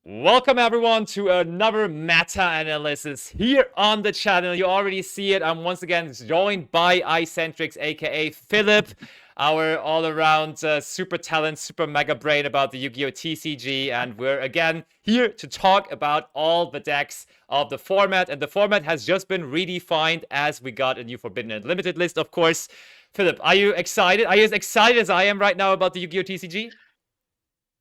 Welcome everyone to another meta analysis here on the channel. You already see it. I'm once again joined by iCentrix, aka Philip, our all-around super talent, super mega brain about the Yu-Gi-Oh! TCG, and we're again here to talk about all the decks of the format. And the format has just been redefined as we got a new Forbidden Unlimited list, of course. Philip, are you excited? Are you as excited as I am right now about the Yu-Gi-Oh! TCG?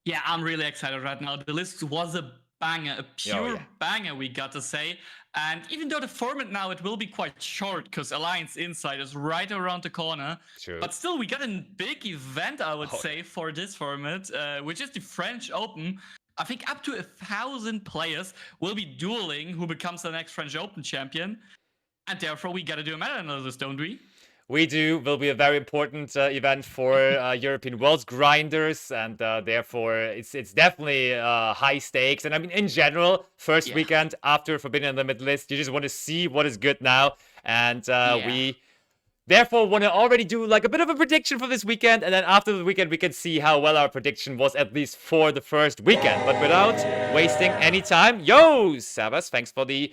Yeah, I'm really excited right now. The list was a banger, a pure banger, we got to say. And even though the format now, it will be quite short because Alliance Insight is right around the corner. True. But still, we got a big event, I would say, for this format, which is the French Open. I think up to 1,000 players will be dueling who becomes the next French Open champion. And therefore, we got to do a meta analysis, don't we? We do. Will be a very important event for European Worlds grinders, and therefore it's definitely high stakes. And I mean, in general, first weekend after Forbidden Unlimited list, you just want to see what is good now, and we therefore want to already do like a bit of a prediction for this weekend, and then after the weekend we can see how well our prediction was, at least for the first weekend. But without wasting any time, yo, Sabas, thanks for the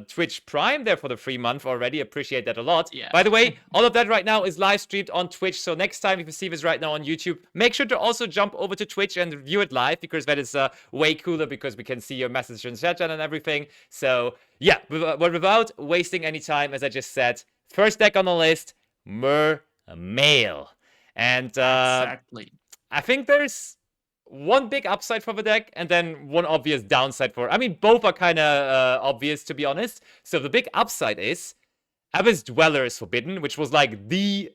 Twitch Prime there for the free month already. Appreciate that a lot. Yeah. By the way, all of that right now is live streamed on Twitch, so next time if you see this right now on YouTube, make sure to also jump over to Twitch and view it live, because that is way cooler, because we can see your message in chat and everything. So yeah, but without wasting any time, as I just said, first deck on the list, Mermail. And exactly. I think there's one big upside for the deck, and then one obvious downside for it. I mean, both are kind of obvious, to be honest. So the big upside is Abyss Dweller is forbidden, which was like the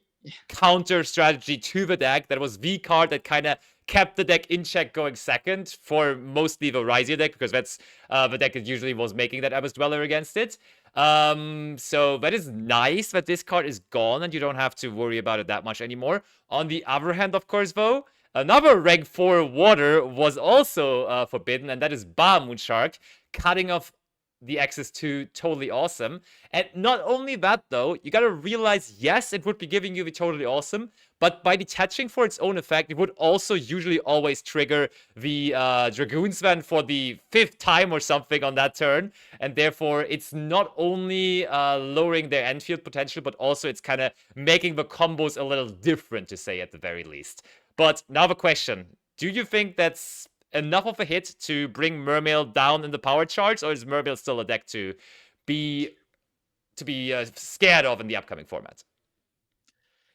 counter strategy to the deck. That was the card that kind of kept the deck in check going second for mostly the Risia deck, because that's the deck that usually was making that Abyss Dweller against it. So that is nice that this card is gone and you don't have to worry about it that much anymore. On the other hand, of course, though, another Reg 4 water was also forbidden, and that is Moon Shark, cutting off the access to totally awesome. And not only that, though, you gotta realize, yes, it would be giving you the totally awesome, but by detaching for its own effect, it would also usually always trigger the Dragoon Sven for the 5th time or something on that turn. And therefore, it's not only lowering their end field potential, but also it's kind of making the combos a little different, to say at the very least. But now the question, do you think that's enough of a hit to bring Mermail down in the power charts, or is Mermail still a deck to be scared of in the upcoming format?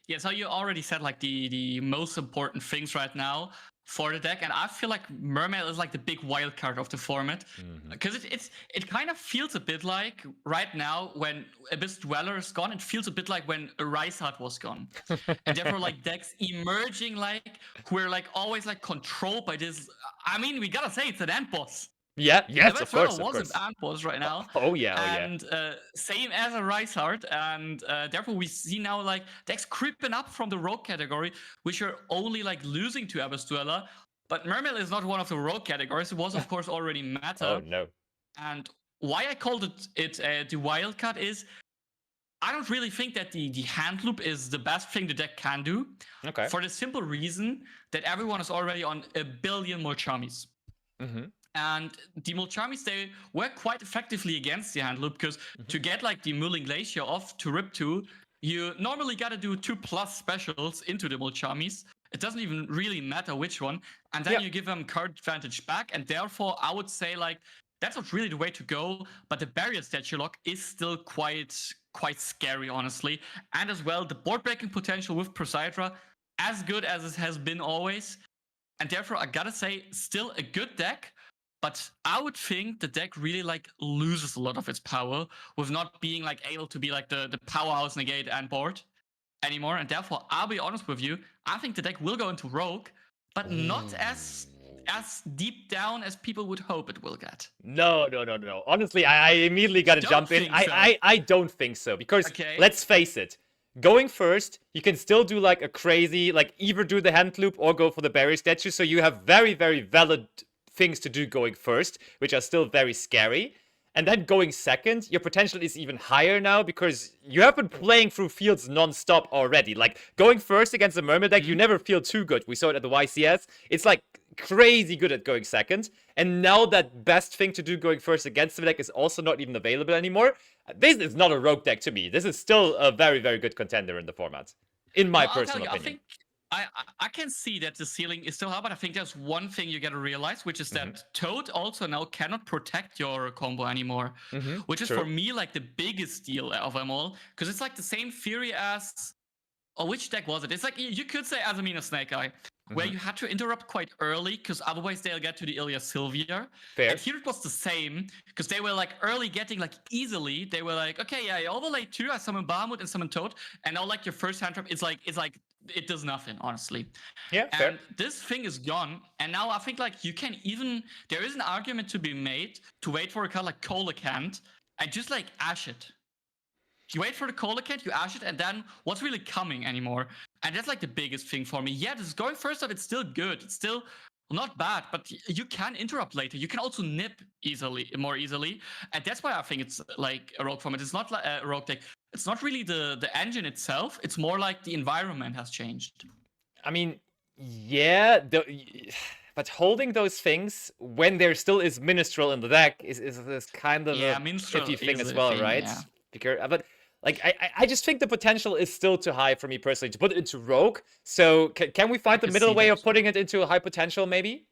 Yeah, so you already said like the most important things right now for the deck, and I feel like Mermail is like the big wild card of the format, because it kind of feels a bit like right now when Abyss Dweller is gone, it feels a bit like when Rysart was gone, and therefore like decks emerging like who are like always like controlled by this. I mean, we gotta say it's an end boss. Yeah, yes, of course. Was an ant boss right now. Oh yeah, and same as a Rysart, and therefore we see now like decks creeping up from the rogue category, which are only like losing to Abyss Dweller. But Mermail is not one of the rogue categories. It was of course already meta. Oh no. And why I called it the wildcard is I don't really think that the hand loop is the best thing the deck can do. Okay. For the simple reason that everyone is already on a billion Mulchamis. And the Mulchamis, they work quite effectively against the hand loop, because to get like the Mulling Glacier off to rip 2, you normally gotta do 2+ specials into the Mulchamis. It doesn't even really matter which one. And then you give them card advantage back. And therefore, I would say like that's not really the way to go. But the barrier statue lock is still quite scary, honestly. And as well, the board breaking potential with Poseidra, as good as it has been always. And therefore, I gotta say, still a good deck. But I would think the deck really like loses a lot of its power with not being like able to be like the powerhouse negate and board anymore. And therefore, I'll be honest with you, I think the deck will go into rogue, but not as deep down as people would hope it will get. No. Honestly, I immediately gotta jump in. I don't think so, because let's face it. Going first, you can still do like a crazy, like either do the hand loop or go for the barrier statue. So you have very, very valid things to do going first, which are still very scary. And then going second, your potential is even higher now because you have been playing through fields non-stop already. Like, going first against the Mermail deck, you never feel too good. We saw it at the YCS. It's like crazy good at going second. And now that best thing to do going first against the deck is also not even available anymore. This is not a rogue deck to me. This is still a very, very good contender in the format, in my personal opinion. I can see that the ceiling is still high, but I think there's one thing you gotta realize, which is that Toad also now cannot protect your combo anymore, which is for me like the biggest deal of them all, because it's like the same theory as, or which deck was it? It's like you could say Azamina Snake Eye, where you had to interrupt quite early because otherwise they'll get to the Ilya Sylvia. Fair. And here it was the same because they were like early getting like easily. They were like, okay, yeah, I overlay 2, I summon Bahamut and summon Toad, and now like your first hand trap, it's like it does nothing, honestly. Yeah, and fair. this thing is gone, and now I think like you can even, there is an argument to be made to wait for a card like Coelacanth and just like ash it. You wait for the Coelacanth, you ash it, and then what's really coming anymore? And that's like the biggest thing for me. Yeah, this is going first off, it's still good. It's still not bad, but you can interrupt later. You can also nip more easily. And that's why I think it's like a rogue format. It's not like a rogue deck. It's not really the engine itself. It's more like the environment has changed. I mean, yeah, but holding those things when there still is Minstrel in the deck is kind of a iffy thing as well, right? Yeah. Because, but like I just think the potential is still too high for me personally to put it into Rogue. So can we find the middle way of putting it into a high potential, maybe?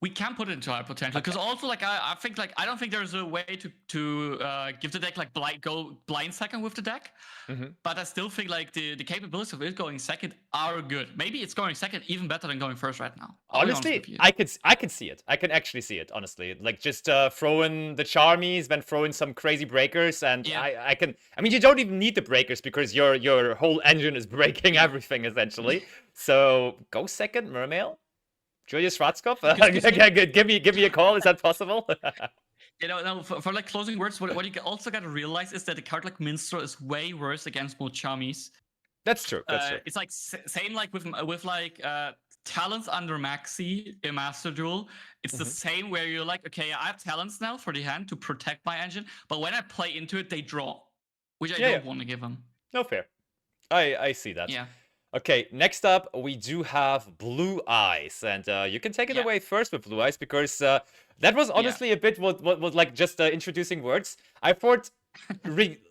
We can put it into high potential because also like I think like I don't think there's a way to give the deck like go blind second with the deck, but I still think like the capabilities of it going second are good. Maybe it's going second even better than going first right now. Honestly, I can see it. I can actually see it. Honestly, like just throw in the Charmies, then throw in some crazy breakers, and I can. I mean, you don't even need the breakers because your whole engine is breaking everything essentially. So go second, Mermail. Julius Schwarzkopf, give me a call. Is that possible? No, for like closing words, what you also got to realize is that a card like Minstrel is way worse against Mulchamis. That's true. That's true. It's like same like with like talents under Maxi in Master Duel. It's the same where you're like, okay, I have talents now for the hand to protect my engine, but when I play into it, they draw, which I don't want to give them. No, fair. I see that. Yeah. Okay, next up, we do have Blue Eyes, and you can take it away first with Blue Eyes, because that was honestly a bit what was like just introducing words. I thought,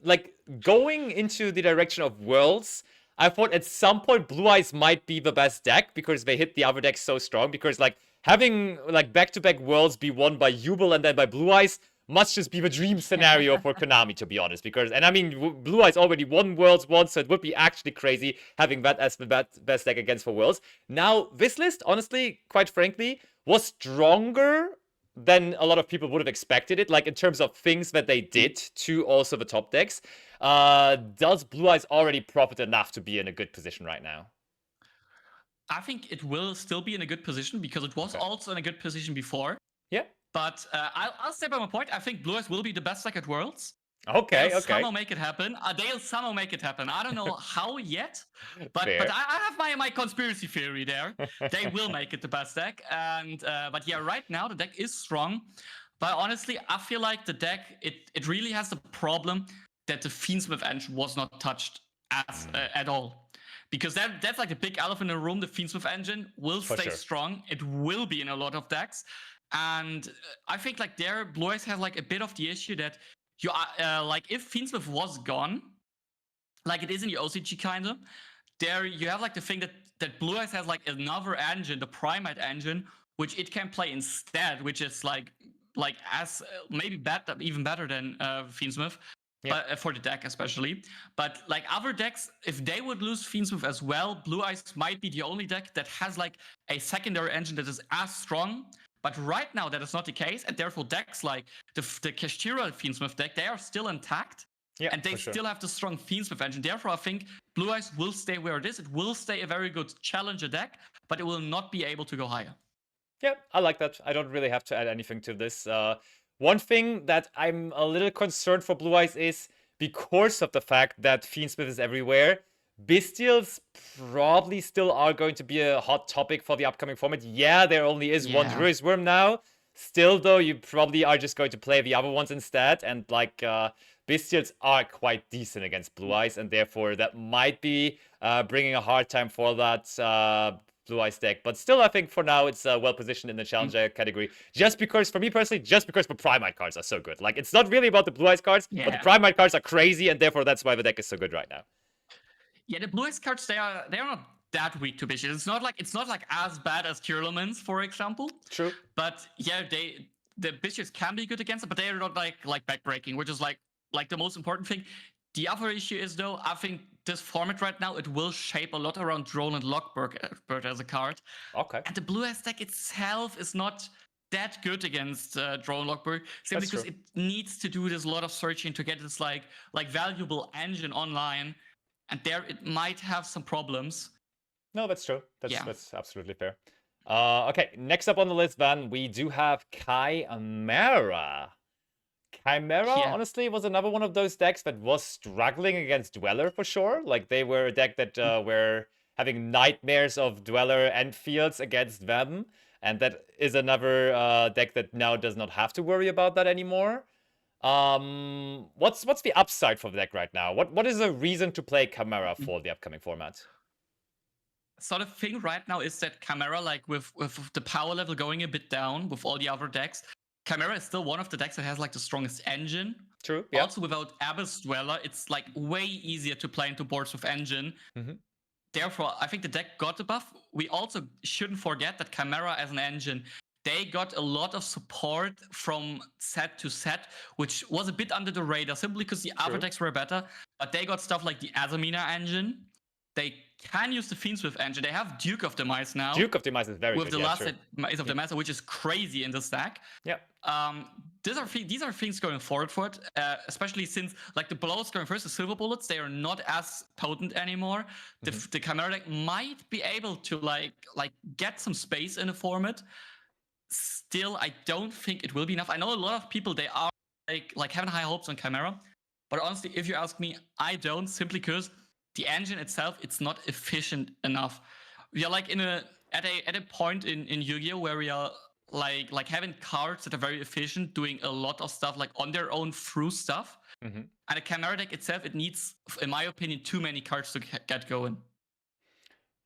like, going into the direction of Worlds, I thought at some point Blue Eyes might be the best deck, because they hit the other decks so strong, because, like, having, like, back-to-back Worlds be won by Jubel and then by Blue Eyes must just be the dream scenario for Konami, to be honest. Because, and I mean, Blue Eyes already won Worlds once, so it would be actually crazy having that as the best deck against for Worlds. Now, this list, honestly, quite frankly, was stronger than a lot of people would have expected it, like in terms of things that they did to also the top decks. Does Blue Eyes already profit enough to be in a good position right now? I think it will still be in a good position because it was also in a good position before. Yeah. But I'll stay by my point. I think Blue Eyes will be the best deck at Worlds. Okay, they'll somehow make it happen. They'll somehow make it happen. I don't know how yet, but I have my conspiracy theory there. They will make it the best deck. And but yeah, right now the deck is strong. But honestly, I feel like the deck it really has the problem that the Fiendsmith engine was not touched at all. Because that's like the big elephant in the room. The Fiendsmith engine will stay strong. It will be in a lot of decks. And I think like there, Blue Eyes has like a bit of the issue that you like if Fiendsmith was gone, like it is in the OCG kind of, there you have like the thing that Blue Eyes has like another engine, the Primate engine, which it can play instead, which is like as maybe even better than Fiendsmith. But for the deck especially. But like other decks, if they would lose Fiendsmith as well, Blue Eyes might be the only deck that has like a secondary engine that is as strong. But right now that is not the case, and therefore decks like the Kashira Fiendsmith deck, they are still intact, and they still have the strong Fiendsmith engine. Therefore, I think Blue Eyes will stay where it is. It will stay a very good challenger deck, but it will not be able to go higher. Yeah, I like that. I don't really have to add anything to this. One thing that I'm a little concerned for Blue Eyes is, because of the fact that Fiendsmith is everywhere, Bestials probably still are going to be a hot topic for the upcoming format. Yeah, there only is one Druid's Worm now, Still, though, you probably are just going to play the other ones instead, and like Bestials are quite decent against Blue Eyes, and therefore that might be bringing a hard time for that Blue Eyes deck. But still, I think for now it's well positioned in the Challenger category. Just because, for me personally, just because the Primite cards are so good. Like, it's not really about the Blue Eyes cards, but the Primite cards are crazy, and therefore that's why the deck is so good right now. Yeah, the Blue Eyes cards, they are not that weak to Bestials. It's not like as bad as Tearlaments, for example. True. But yeah, the Bestials can be good against it, but they are not like backbreaking, which is like the most important thing. The other issue is, though, I think this format right now, it will shape a lot around Drone and Lockbird as a card. Okay. And the Blue Eyes deck itself is not that good against Drone Lockbird, simply because it needs to do this lot of searching to get this like valuable engine online, and there it might have some problems. No, that's true. That's absolutely fair. Okay, next up on the list, then, we do have Chimera. Chimera, honestly, was another one of those decks that was struggling against Dweller for sure. Like, they were a deck that were having nightmares of Dweller and Fields against them. And that is another deck that now does not have to worry about that anymore. What's the upside for the deck right now? What is a reason to play Chimera for the upcoming format? So the thing right now is that Chimera, like with the power level going a bit down with all the other decks, Chimera is still one of the decks that has like the strongest engine. True. Yeah. Also, without Abyss Dweller, it's like way easier to play into boards with engine. Therefore, I think the deck got the buff. We also shouldn't forget that Chimera as an engine, they got a lot of support from set to set, which was a bit under the radar simply because the other decks were better. But they got stuff like the Azamina engine. They can use the Fiends with engine. They have Duke of Demise now. Duke of Demise is very good. With the last Maze of the Master, which is crazy in the stack. Yeah. These are things going forward for it, especially since like the bullets going first, the silver bullets, they are not as potent anymore. The Chimera deck might be able to like get some space in the format. Still, I don't think it will be enough. I know a lot of people, they are like having high hopes on Chimera, but honestly, if you ask me, I don't, simply because the engine itself, it's not efficient enough. We are like at a point in Yu-Gi-Oh where we are like having cards that are very efficient, doing a lot of stuff like on their own through stuff. And a Chimera deck itself, it needs, in my opinion, too many cards to get going.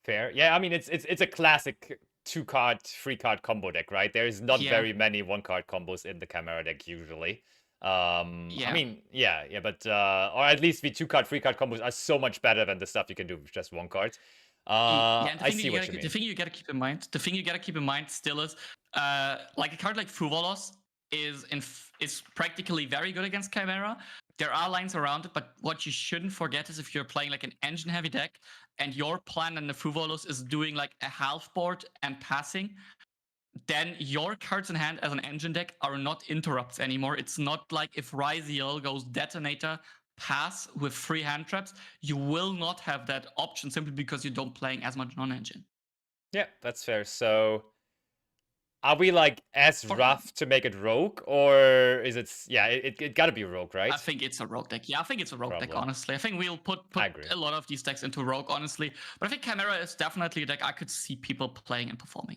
Fair. Yeah, I mean it's a classic 2-card, 3-card combo deck, right? There's not very many 1-card combos in the Chimera deck usually. I mean, but or at least the 2-card, 3-card combos are so much better than the stuff you can do with just 1 card. I see what you mean. The thing you gotta keep in mind still is like a card like Fuvolos is practically very good against Chimera. There are lines around it, but what you shouldn't forget is if you're playing like an engine heavy deck and your plan in the Fuvolos is doing like a half board and passing, then your cards in hand as an engine deck are not interrupts anymore. It's not like if Risiel goes Detonator, pass with 3 hand traps, you will not have that option simply because you don't playing as much non-engine. Yeah, that's fair. So are we like as rough to make it rogue, or is it? Yeah, it gotta be rogue, right? I think it's a rogue deck. Yeah, I think it's a rogue deck. Honestly, I think we'll put a lot of these decks into rogue. Honestly, but I think Chimera is definitely a deck I could see people playing and performing.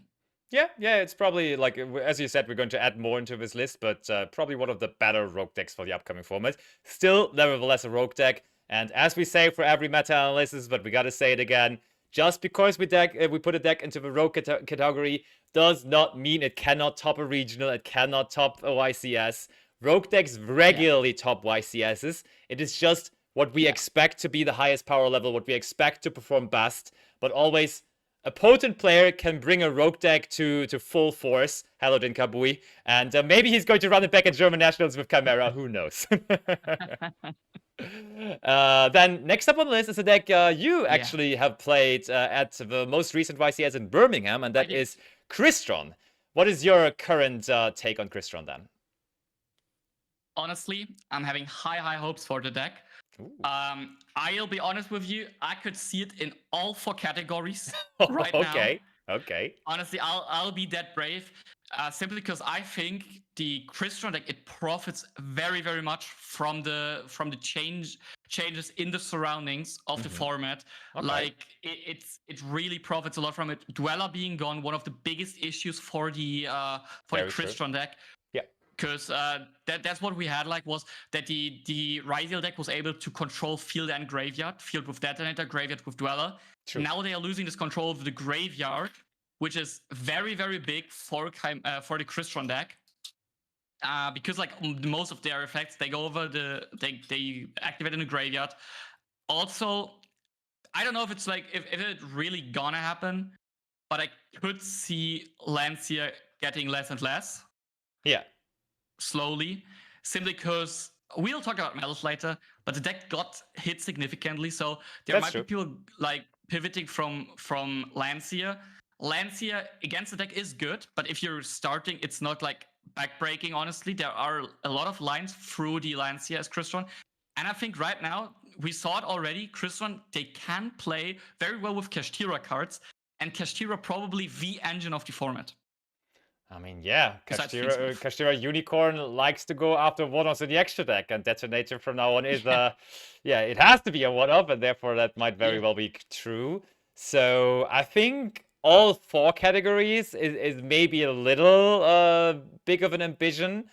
Yeah, it's probably like, as you said, we're going to add more into this list, but probably one of the better rogue decks for the upcoming format. Still, nevertheless, a rogue deck. And as we say for every meta analysis, but we gotta say it again. Just because we put a deck into the rogue category does not mean it cannot top a regional, it cannot top a YCS. Rogue decks regularly top YCSs. It is just what we expect to be the highest power level, what we expect to perform best, but always a potent player can bring a rogue deck to full force. Hello, Din Kabui. And maybe he's going to run it back at German Nationals with Chimera, who knows. Then next up on the list is a deck you actually have played at the most recent YCS in Birmingham, and that is Crystron. What is your current take on Crystron then? Honestly, I'm having high hopes for the deck. I'll be honest with you, I could see it in all 4 categories right now. Okay. Honestly, I'll be that brave. Simply because I think the Crystron deck, it profits very much from the changes in the surroundings of the format. Okay. Like it really profits a lot from it. Dweller being gone, one of the biggest issues for the Crystron deck. Yeah. Because that's what we had, like, was that the Risial deck was able to control field and graveyard, field with Detonator, graveyard with Dweller. True. Now they are losing this control of the graveyard, which is very, very big for the Crystron deck. Because like most of their effects, they go over they activate in the graveyard. Also, I don't know if it's like if it really gonna happen, but I could see Lancia getting less and less. Yeah. Slowly, simply because we'll talk about Malice later, but the deck got hit significantly, so there might be people like pivoting from Lancia. Lancia against the deck is good, but if you're starting, it's not like backbreaking. Honestly, there are a lot of lines through the Lancia as Crystron, and I think right now we saw it already. Crystron, they can play very well with Kashira cards, and Kashira probably the engine of the format. I mean, yeah, Kashira Unicorn likes to go after one-offs in the extra deck, and Detonator from now on is, yeah, it has to be a one-off, and therefore that might very well be true. So I think all 4 categories is maybe a little big of an ambition,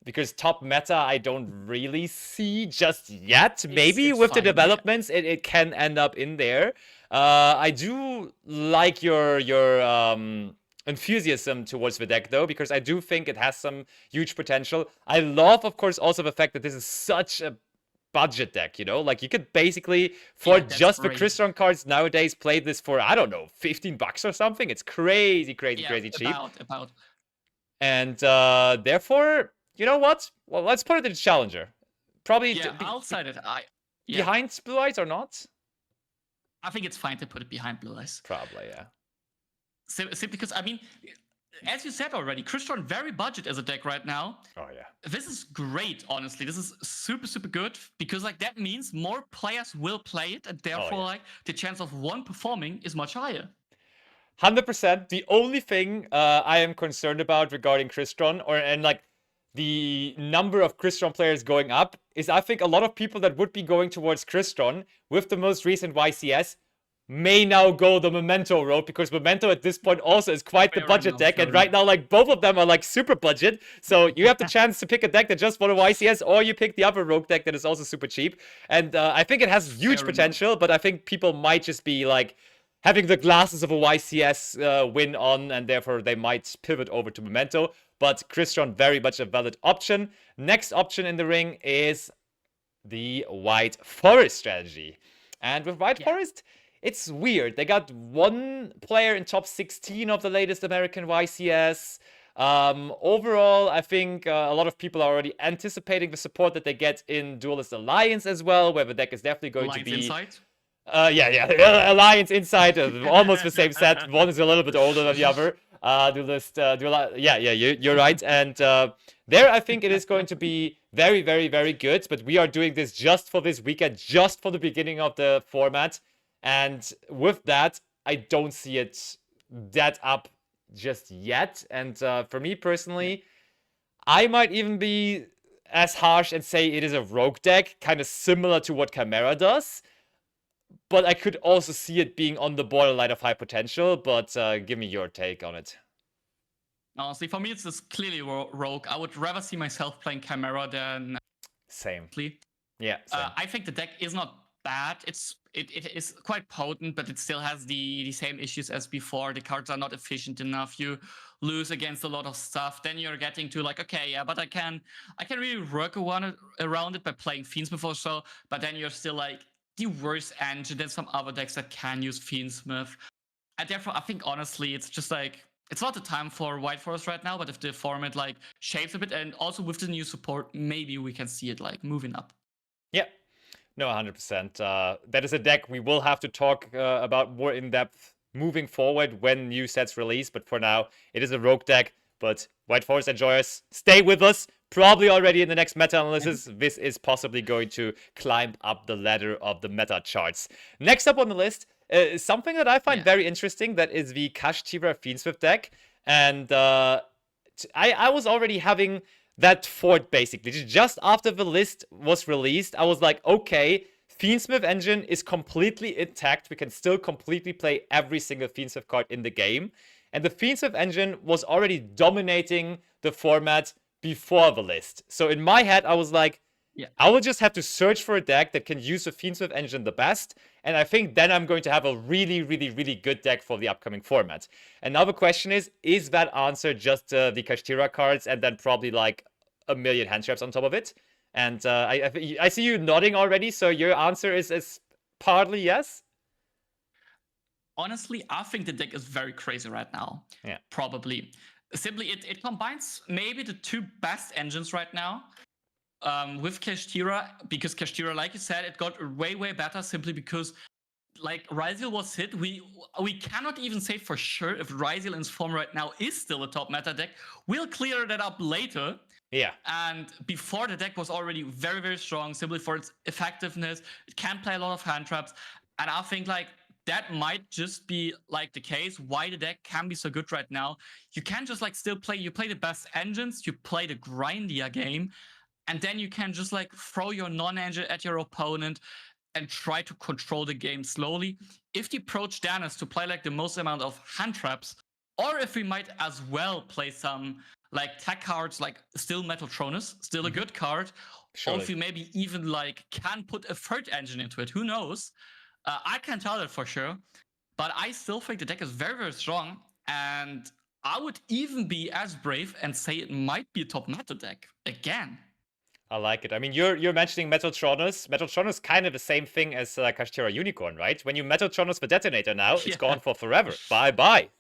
because top meta I don't really see just yet. Maybe it's with the developments, it can end up in there. I do like your enthusiasm towards the deck, though, because I do think it has some huge potential. I love, of course, also the fact that this is such a budget deck, you know? Like, you could basically, for just the Crystron cards nowadays, play this for, I don't know, $15 or something. It's crazy, crazy, crazy cheap. About. And therefore, you know what? Well, let's put it in Challenger. Probably outside it. Behind Blue Eyes or not? I think it's fine to put it behind Blue Eyes. Probably, yeah. Simply because, I mean, as you said already, Crystron very budget as a deck right now. Oh, yeah. This is great, honestly. This is super, super good, because like that means more players will play it, and therefore like the chance of one performing is much higher. 100%. The only thing I am concerned about regarding Crystron, and like the number of Crystron players going up, is I think a lot of people that would be going towards Crystron with the most recent YCS may now go the Momento road, because Momento at this point also is quite the budget deck, and right now like both of them are like super budget, so you have the chance to pick a deck that just won a YCS, or you pick the other rogue deck that is also super cheap. And I think it has huge potential, but I think people might just be like having the glasses of a YCS win on, and therefore they might pivot over to Momento. But Crystron, very much a valid option. Next option in the ring is the White Forest strategy. And with White Forest, it's weird. They got one player in top 16 of the latest American YCS. Overall, I think a lot of people are already anticipating the support that they get in Duelist Alliance as well, where the deck is definitely going to be... Inside? Alliance Inside, almost the same set. One is a little bit older than the other. You're right. And there, I think it is going to be very, very, very good. But we are doing this just for this weekend, just for the beginning of the format. And with that, I don't see it that up just yet. And for me personally, I might even be as harsh and say it is a rogue deck, kind of similar to what Chimera does. But I could also see it being on the borderline of high potential. But give me your take on it. Honestly, for me, it's just clearly rogue. I would rather see myself playing Chimera than... Same. Yeah, same. I think the deck is not bad. It is quite potent, but it still has the same issues as before. The cards are not efficient enough. You lose against a lot of stuff. Then you're getting to like, okay, yeah, but I can really work around it by playing Fiendsmith or so. But then you're still like the worst engine than some other decks that can use Fiendsmith. And therefore, I think honestly, it's just like, it's not the time for White Forest right now. But if the format like shapes a bit, and also with the new support, maybe we can see it like moving up. Yeah. No, 100%. That is a deck we will have to talk about more in depth moving forward when new sets release. But for now, it is a rogue deck. But White Forest enjoyers, stay with us. Probably already in the next meta analysis, this is possibly going to climb up the ladder of the meta charts. Next up on the list, something that I find very interesting, that is the Kashira Fiwith deck. And I was already having that thought, basically. Just after the list was released, I was like, okay, Fiendsmith engine is completely intact. We can still completely play every single Fiendsmith card in the game. And the Fiendsmith engine was already dominating the format before the list. So in my head, I was like, Yeah. I will just have to search for a deck that can use the Fiendsmith engine the best. And I think then I'm going to have a really, really, really good deck for the upcoming format. And now the question is that answer just the Kashira cards and then probably like a million hand traps on top of it? And I see you nodding already, so your answer is partly yes? Honestly, I think the deck is very crazy right now. Yeah. Probably. Simply, it combines maybe the two best engines right now with Kashira, because Kashira, like you said, it got way, way better simply because like Ryziel was hit. We cannot even say for sure if Ryziel in his form right now is still a top meta deck. We'll clear that up later. Yeah. And before, the deck was already very, very strong simply for its effectiveness. It can play a lot of hand traps. And I think like that might just be like the case why the deck can be so good right now. You can just like still play, you play the best engines, you play the grindier game, and then you can just like throw your non-engine at your opponent and try to control the game slowly. If the approach then is to play like the most amount of hand traps, or if we might as well play some like tech cards, like still Metaltronus, still a good card. Surely. Or if we maybe even like can put a third engine into it, who knows? I can't tell that for sure, but I still think the deck is very, very strong, and I would even be as brave and say it might be a top meta deck again. I like it. I mean, you're mentioning Metaltronus. Metaltronus kind of the same thing as Kashira Unicorn, right? When you Metaltronus the Detonator now, it's gone for forever. Bye-bye.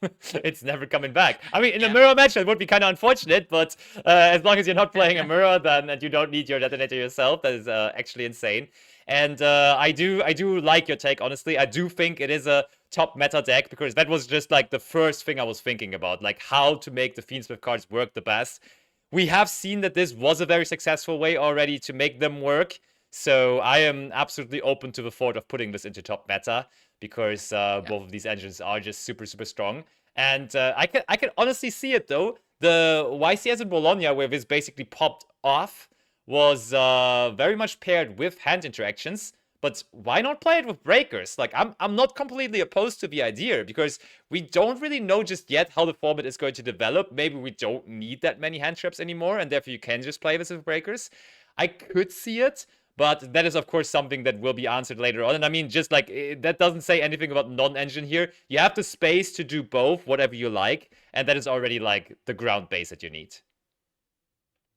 It's never coming back. I mean, in a mirror match, it would be kind of unfortunate, but as long as you're not playing a mirror, then and you don't need your Detonator yourself, that is actually insane. And I do like your take, honestly. I do think it is a top meta deck, because that was just like the first thing I was thinking about, like how to make the Fiendsmith cards work the best. We have seen that this was a very successful way already to make them work, so I am absolutely open to the thought of putting this into top meta, because both of these engines are just super, super strong. And I can honestly see it, though. The YCS in Bologna, where this basically popped off, was very much paired with hand interactions. But why not play it with breakers? Like, I'm not completely opposed to the idea, because we don't really know just yet how the format is going to develop. Maybe we don't need that many hand traps anymore, and therefore you can just play this with breakers. I could see it, but that is, of course, something that will be answered later on. And I mean, just like, that doesn't say anything about non-engine here. You have the space to do both, whatever you like, and that is already, like, the ground base that you need.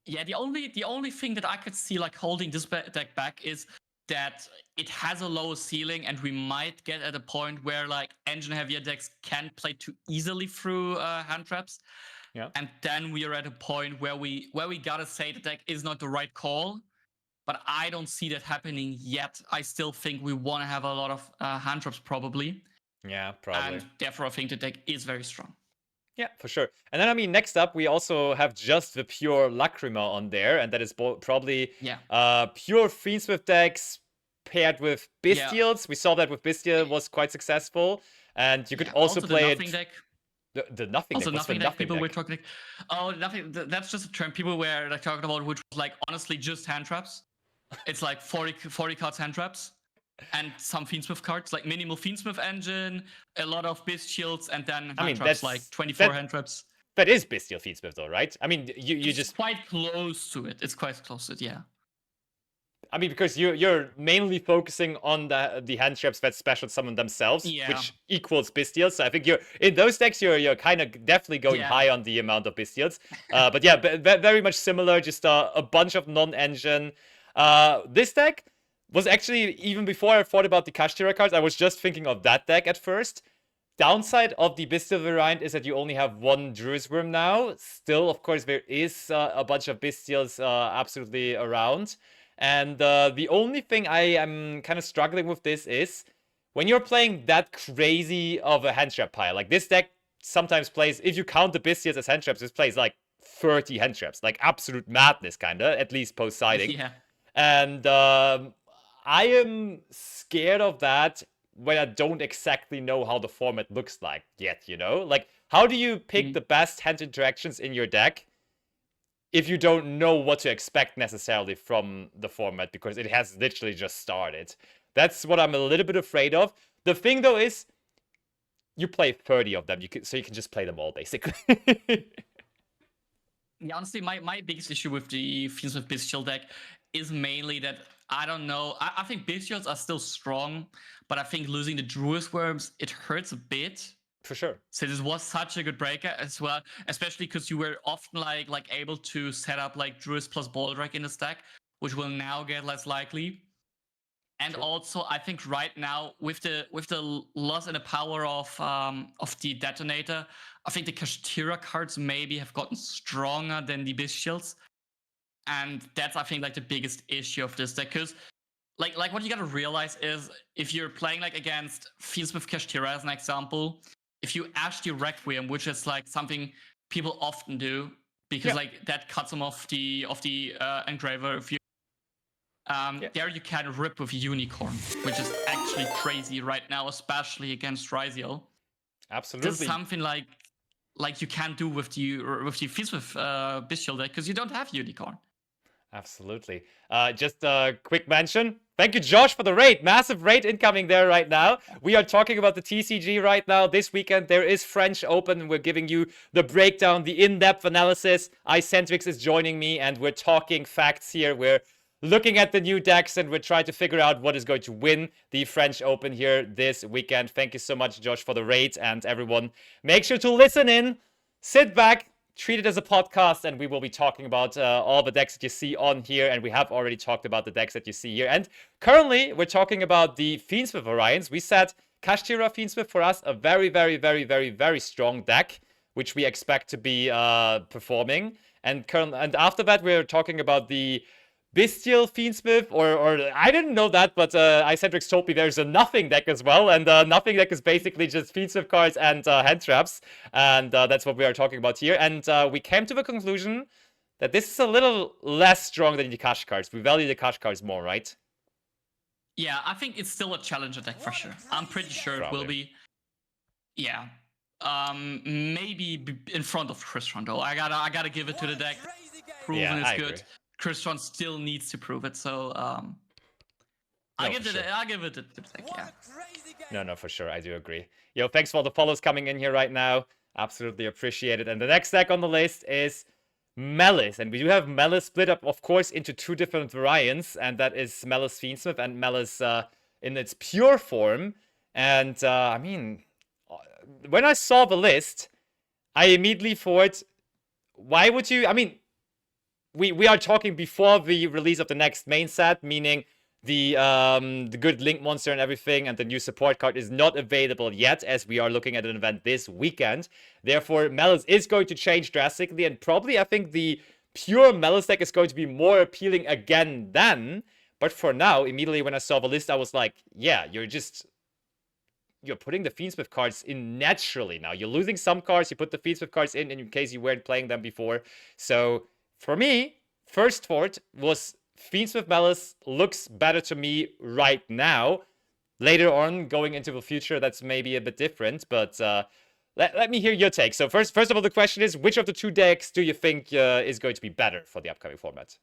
Yeah, the only thing that I could see, like, holding this deck back is that it has a low ceiling, and we might get at a point where like engine heavier decks can play too easily through hand traps. Yeah. And then we are at a point where we gotta say the deck is not the right call. But I don't see that happening yet. I still think we want to have a lot of hand traps probably. Yeah, probably. And therefore I think the deck is very strong. Yeah, for sure. And then, I mean, next up, we also have just the pure Lacrima on there, and that is probably pure Fiendsmith decks paired with Bestials. Yeah. We saw that with Bestial was quite successful, and you could also play the nothing deck. The nothing also deck. Nothing deck. People were talking. Oh, nothing. That's just a term people were like talking about, which was like honestly just hand traps. It's like 40 cards hand traps. And some Fiendsmith cards, like minimal Fiendsmith engine, a lot of Bestials, and then hand traps, like 24 hand traps. That is Bestial Fiendsmith, though, right? I mean, you it's just quite close to it. It's quite close to it, yeah. I mean, because you're mainly focusing on the hand traps that special summon themselves, which equals Bestials. So I think you're in those decks, you're kind of definitely going high on the amount of Bestials. But yeah, very much similar. Just a bunch of non-engine. This deck was actually, even before I thought about the Kashira cards, I was just thinking of that deck at first. Downside of the Bestial variant is that you only have one Druid's Worm now. Still, of course, there is a bunch of Bestials absolutely around. And the only thing I am kind of struggling with this is when you're playing that crazy of a hand trap pile. Like, this deck sometimes plays, if you count the Bestials as hand traps, this plays like 30 hand traps. Like, absolute madness, kind of, at least post-siding. Yeah. And I am scared of that when I don't exactly know how the format looks like yet, you know? Like, how do you pick the best hand interactions in your deck if you don't know what to expect necessarily from the format, because it has literally just started? That's what I'm a little bit afraid of. The thing, though, is you play 30 of them, so you can just play them all, basically. Yeah, honestly, my biggest issue with the Fiends with Bestial deck is mainly that I don't know. I think Bestials are still strong, but I think losing the Druid Worms, it hurts a bit. For sure. So this was such a good breaker as well, especially because you were often like able to set up like Druids plus Baldrick in the stack, which will now get less likely. And also, I think right now with the loss in the power of the detonator, I think the Kashira cards maybe have gotten stronger than the Bestials, and that's I think like the biggest issue of this deck. Because like what you gotta realize is if you're playing like against Fiends with Kashira as an example, if you Ash the Requiem, which is like something people often do because like that cuts them off the engraver. If you there you can rip with Unicorn, which is actually crazy right now, especially against Risia. Absolutely. This is something like you can't do with the Feast with Bestial deck because you don't have Unicorn. Absolutely. Just a quick mention. Thank you, Josh, for the raid. Massive raid incoming there right now. We are talking about the TCG right now. This weekend, there is French Open. We're giving you the breakdown, the in-depth analysis. iCentrix is joining me, and we're talking facts here. We're looking at the new decks, and we're trying to figure out what is going to win the French Open here this weekend. Thank you so much, Josh, for the raid, and everyone, make sure to listen in, sit back, treat it as a podcast, and we will be talking about all the decks that you see on here, and we have already talked about the decks that you see here. And currently, we're talking about the Fiendsmith variants. We said Kashira Fiendsmith for us, a very, very, very, very, very strong deck, which we expect to be performing. And after that, we're talking about the Bestial Fiendsmith, or I didn't know that, but iCentrix told me there's a Nothing deck as well, and Nothing deck is basically just Fiendsmith cards and hand traps, and that's what we are talking about here. And we came to the conclusion that this is a little less strong than the Cash cards. We value the Cash cards more, right? Yeah, I think it's still a challenger deck for sure. I'm pretty sure it will be. Yeah. Maybe in front of Crystron though. I gotta give it to the deck. Proven is good. Crystron still needs to prove it, so I'll give it to the deck, yeah. No, for sure. I do agree. Yo, thanks for all the follows coming in here right now. Absolutely appreciate it. And the next deck on the list is Malice. And we do have Malice split up, of course, into two different variants. And that is Malice Fiendsmith and Malice in its pure form. And, I mean, when I saw the list, I immediately thought, why would you... I mean, we are talking before the release of the next main set, meaning the good Link monster and everything, and the new support card is not available yet, as we are looking at an event this weekend. Therefore, Malice is going to change drastically, and probably I think the pure Malice deck is going to be more appealing again then. But for now, immediately when I saw the list, I was like, yeah, you're putting the Fiendsmith cards in naturally now. You're losing some cards, you put the Fiendsmith cards in case you weren't playing them before. So for me, first thought was Fiendsmith Malice looks better to me right now. Later on, going into the future, that's maybe a bit different, but let me hear your take. So first of all, the question is, which of the two decks do you think is going to be better for the upcoming format?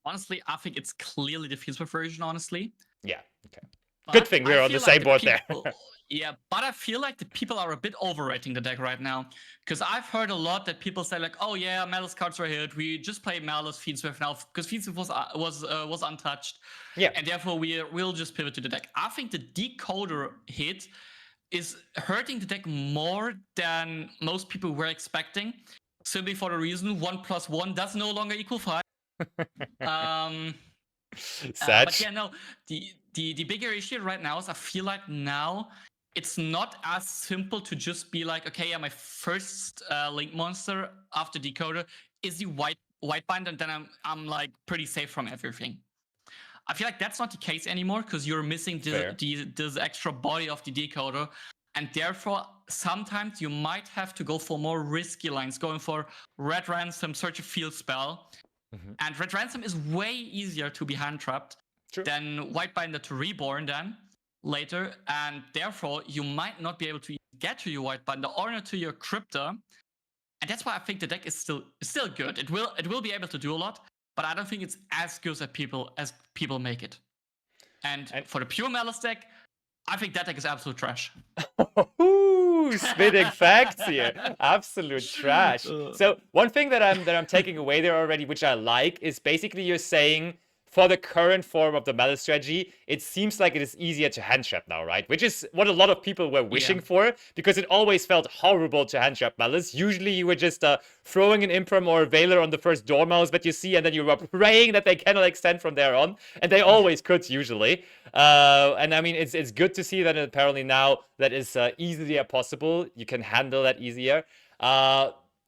Honestly, I think it's clearly the Fiendsmith version, honestly. Yeah, okay. Good thing we're on the same board there. Yeah, but I feel like the people are a bit overrating the deck right now. Because I've heard a lot that people say like, oh yeah, Malice cards are hit. We just play Malice Fiendsmith now because Fiendsmith was untouched. Yeah. And therefore we'll just pivot to the deck. I think the Decoder hit is hurting the deck more than most people were expecting. Simply for the reason 1 + 1 does no longer equal 5. But yeah, no, the bigger issue right now is I feel like now it's not as simple to just be like, okay, yeah, my first Link monster after Decoder is the white bind, and then I'm like pretty safe from everything. I feel like that's not the case anymore because you're missing this extra body of the Decoder, and therefore sometimes you might have to go for more risky lines, going for Red Ransom, Search a Field spell. And Red Ransom is way easier to be hand trapped than White Binder to reborn then later, and therefore you might not be able to get to your White Binder or not to your Crypta, and that's why I think the deck is still good. It will be able to do a lot, but I don't think it's as good as people make it. And for the pure Malice deck, I think that deck is absolute trash. Ooh, spitting facts here. Absolute trash. So one thing that I'm taking away there already, which I like, is basically you're saying for the current form of the Malice strategy, it seems like it is easier to hand trap now, right? Which is what a lot of people were wishing for, because it always felt horrible to hand trap Malice. Usually you were just throwing an Imprum or a Veiler on the first Dormouse that you see, and then you were praying that they cannot extend from there on, and they always could usually. And I mean, it's good to see that apparently now that is easier possible. You can handle that easier.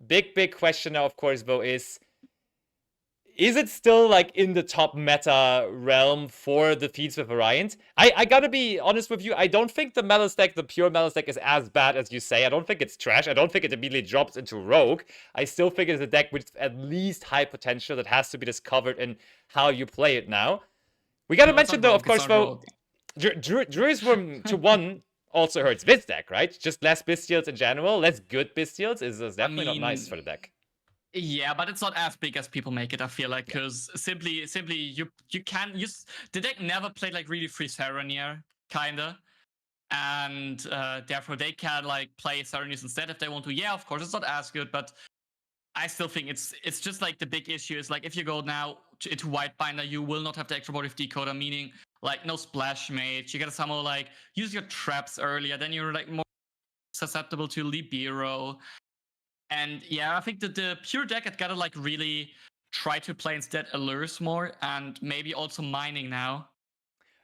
Big question now, of course, though, is it still like in the top meta realm for the feats with Variant? I gotta be honest with you, I don't think the Malice deck, the pure Malice deck, is as bad as you say. I don't think it's trash. I don't think it immediately drops into Rogue. I still think it's a deck with at least high potential that has to be discovered in how you play it now. We gotta mention though, of course, though, Druisworm to 1 also hurts this deck, right? Just less Bestials in general, less good Bestials is definitely not nice for the deck. Yeah, but it's not as big as people make it, I feel like, because simply you can use the deck never played like really free Saronier, kinda. And therefore they can like play Saroniers instead if they want to. Yeah, of course, it's not as good, but I still think it's just like the big issue is like if you go now into Whitebinder, you will not have the extra body of Decoder, meaning like no Splash Mage. You gotta somehow like use your traps earlier, then you're like more susceptible to Libero. And yeah, I think that the pure deck had gotta like really try to play instead Allures more and maybe also Mining now.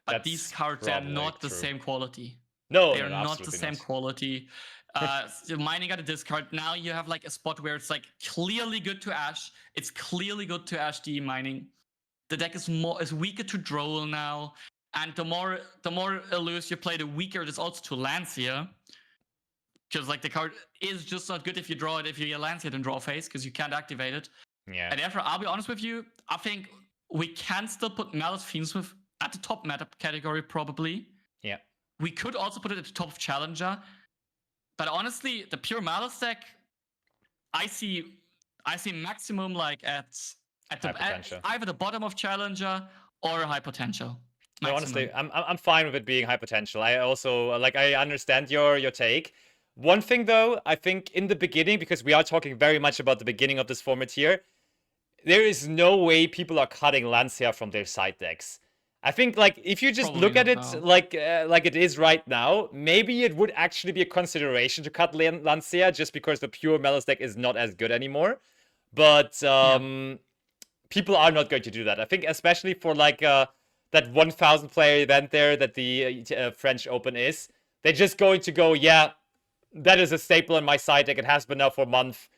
But these cards are not the same quality. No, they're not the same quality. Mining got a discard. Now you have like a spot where it's like clearly good to Ash. It's clearly good to Ash D Mining. The deck is weaker to Droll now. And the more Allures you play, the weaker it is also to Lancia. Because like the card is just not good if you draw it, if you get Lancia and draw face, because you can't activate it. Yeah. And therefore, I'll be honest with you, I think we can still put Malice Fiwith at the top meta category, probably. Yeah. We could also put it at the top of Challenger. But honestly, the pure Malice deck, I see maximum like at either the bottom of Challenger or high potential. No, honestly, I'm fine with it being high potential. I also like I understand your take. One thing though, I think in the beginning, because we are talking very much about the beginning of this format here, there is no way people are cutting Lancia from their side decks. I think like if you just look at it like it is right now, maybe it would actually be a consideration to cut Lancia just because the pure Malice deck is not as good anymore. But people are not going to do that. I think especially for like that 1,000 player event there that the French Open is, they're just going to go, yeah, that is a staple in my side deck. It has been now for a month.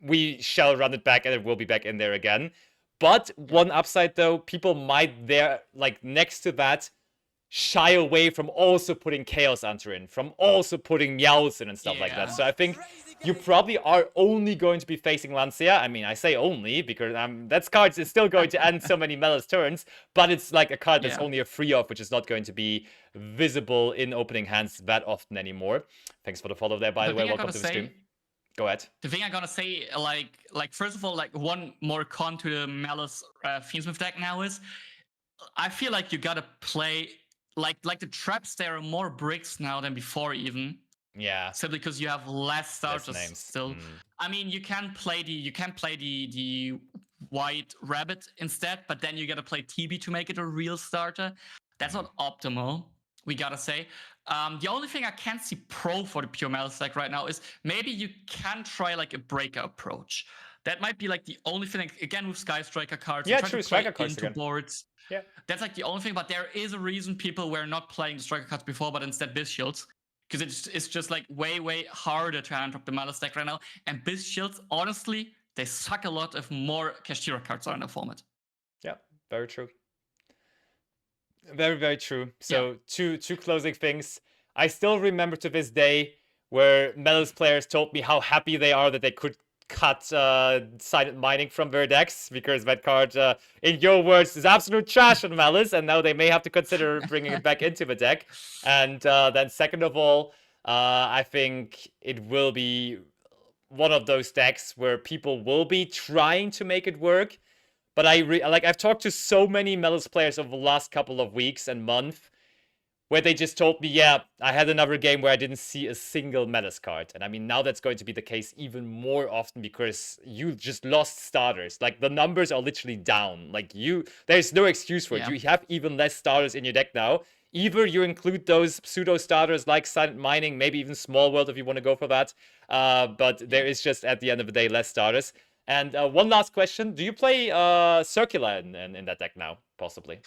We shall run it back and it will be back in there again. But one upside though, people might there, like next to that, shy away from also putting Chaos Hunter in, from also putting Meows in and stuff like that. So I think you probably are only going to be facing Lancia. I mean, I say only because that card is still going to end so many Malice turns, but it's like a card that's only a free off, which is not going to be visible in opening hands that often anymore. Thanks for the follow there, by the way. Welcome to the stream. Go ahead. The thing I'm gonna say, like first of all, like one more con to the Malice Fiwith deck now is, I feel like you gotta play like the traps. There are more bricks now than before, even. Yeah. Simply because you have less starters still. I mean, you can play the white rabbit instead, but then you gotta play TB to make it a real starter. That's not optimal, we gotta say. The only thing I can see pro for the pure Malice deck right now is maybe you can try like a breaker approach. That might be like the only thing, again with Sky Striker cards. Yeah, true, Striker cards into boards. Yeah. That's like the only thing, but there is a reason people were not playing the Striker cards before, but instead Biz Shields. Because it's just like way harder to hand drop the Malice deck right now. And Biz Shields, honestly, they suck a lot if more Kashira cards are in the format. Yeah, very true. Very, very true. So two closing things. I still remember to this day where Malice players told me how happy they are that they could cut Silent Mining from their decks, because that card, in your words, is absolute trash on Malice, and now they may have to consider bringing it back into the deck. And then second of all, I think it will be one of those decks where people will be trying to make it work, but I've talked to so many Malice players over the last couple of weeks and months where they just told me, yeah, I had another game where I didn't see a single Malice card. And I mean, now that's going to be the case even more often because you just lost starters. Like, the numbers are literally down. Like, there's no excuse for it. You have even less starters in your deck now. Either you include those pseudo starters like Silent Mining, maybe even Small World if you want to go for that. But there is just, at the end of the day, less starters. And one last question. Do you play Circular in that deck now, possibly?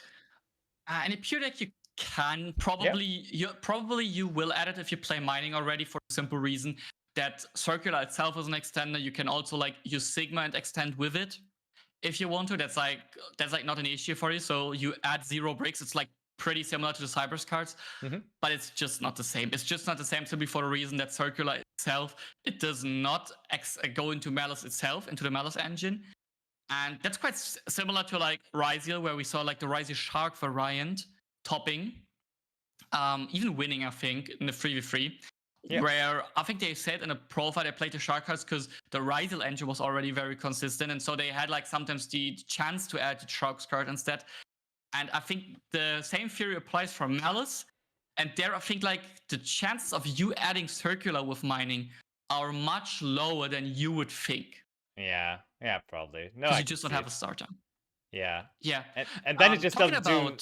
In a pure deck, you can probably you will add it if you play mining already, for the simple reason that Circular itself is an extender. You can also like use Sigma and extend with it if you want to. That's like not an issue for you. So you add 0 bricks. It's like pretty similar to the Cybers cards, but it's just not the same. It's just not the same simply for the reason that Circular itself, it does not go into Malice itself, into the Malice engine. And that's quite similar to like Risia, where we saw like the Risia Shark variant topping, even winning, I think, in the 3v3. Yeah. Where I think they said in a profile they played the Shark cards because the Risia engine was already very consistent, and so they had like sometimes the chance to add the Sharks card instead. And I think the same theory applies for Malice. And there, I think like the chances of you adding Circular with mining are much lower than you would think. Yeah, probably. No, because you just don't have a starter. Yeah. Yeah. And then it just doesn't do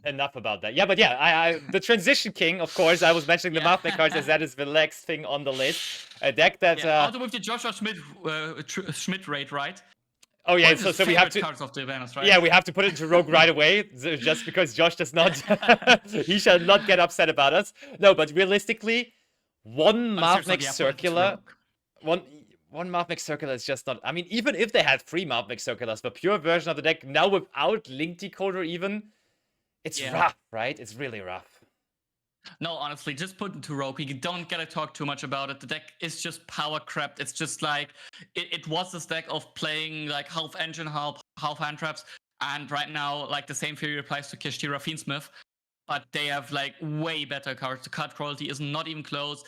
enough about that. Yeah, but yeah, the Transition King, of course, I was mentioning the Mathmech cards as that is the next thing on the list. A deck that... Also with the Joshua Schmidt rate, right? Oh yeah, so we have to... cards of the events, right? Yeah, we have to put it into Rogue right away, just because Josh does not... he shall not get upset about us. No, but realistically, one Mathmech Circular... One Mathmech Circular is just not... I mean, even if they had 3 Mathmech Circulars, the pure version of the deck, now without Link Decoder even, it's rough, right? It's really rough. No, honestly, just put into Rogue. You don't gotta talk too much about it. The deck is just power crept. It's just like... It was this deck of playing like half engine, half hand traps, and right now, like, the same theory applies to Kashira Fiwith, but they have like way better cards. The card quality is not even close.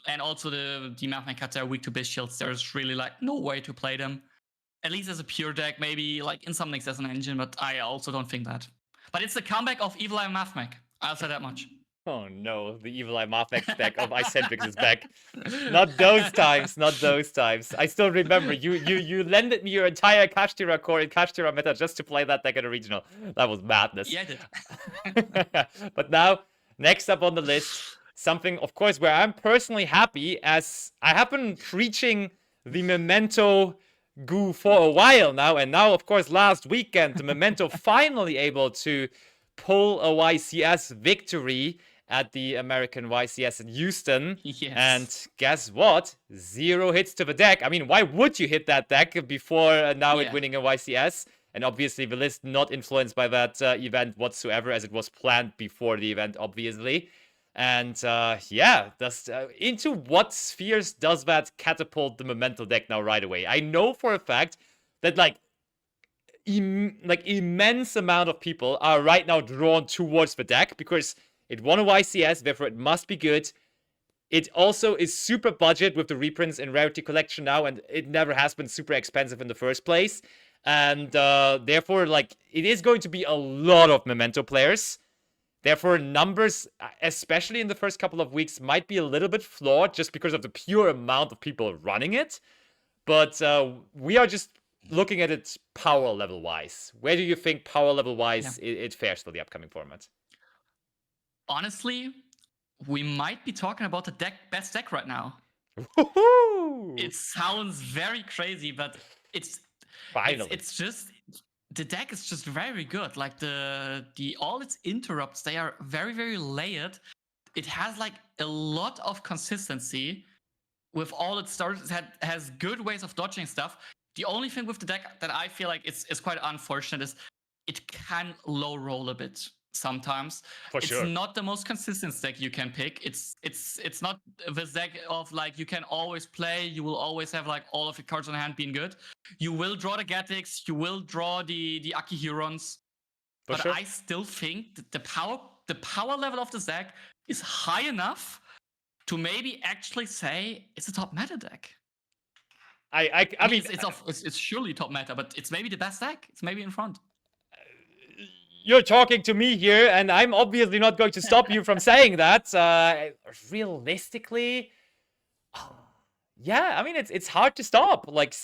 And also the Mathmech cards are weak to Biz Shields. There's really like no way to play them. At least as a pure deck, maybe like in some decks as an engine, but I also don't think that. But it's the comeback of Evil Eye Mathmech. I'll say that much. Oh no, the Evil Eye Mathmech deck of Icentrix is back. Not those times, not those times. I still remember you lended me your entire Kashira core in Kashira meta just to play that deck at a regional. That was madness. Yeah, I did. But now, next up on the list, something, of course, where I'm personally happy, as I have been preaching the Memento goo for a while now, and now, of course, last weekend, the Memento finally able to pull a YCS victory at the American YCS in Houston. Yes. And guess what? 0 hits to the deck. I mean, why would you hit that deck before now it winning a YCS? And obviously, the list not influenced by that event whatsoever, as it was planned before the event, obviously. And into what spheres does that catapult the Memento deck now right away? I know for a fact that immense amount of people are right now drawn towards the deck because it won a YCS, therefore it must be good. It also is super budget with the reprints in Rarity Collection now, and it never has been super expensive in the first place. And therefore, like, it is going to be a lot of Memento players. Therefore, numbers, especially in the first couple of weeks, might be a little bit flawed just because of the pure amount of people running it. But we are just looking at it power level-wise. Where do you think power level-wise it fares for the upcoming format? Honestly, we might be talking about the best deck right now. Woohoo! It sounds very crazy, but it's just... The deck is just very good. Like all its interrupts, they are very, very layered. It has like a lot of consistency with all its starters. It has good ways of dodging stuff. The only thing with the deck that I feel like is quite unfortunate is it can low roll a bit sometimes. It's not the most consistent deck you can pick. It's not this deck of like you can always play. You will always have like all of your cards on hand being good. You will draw the Gatix. You will draw the Akihirons. But I still think that the power level of this deck is high enough to maybe actually say it's a top meta deck. I mean, it's surely top meta, but it's maybe the best deck. It's maybe in front. You're talking to me here, and I'm obviously not going to stop you from saying that. Realistically, yeah, I mean it's hard to stop. Like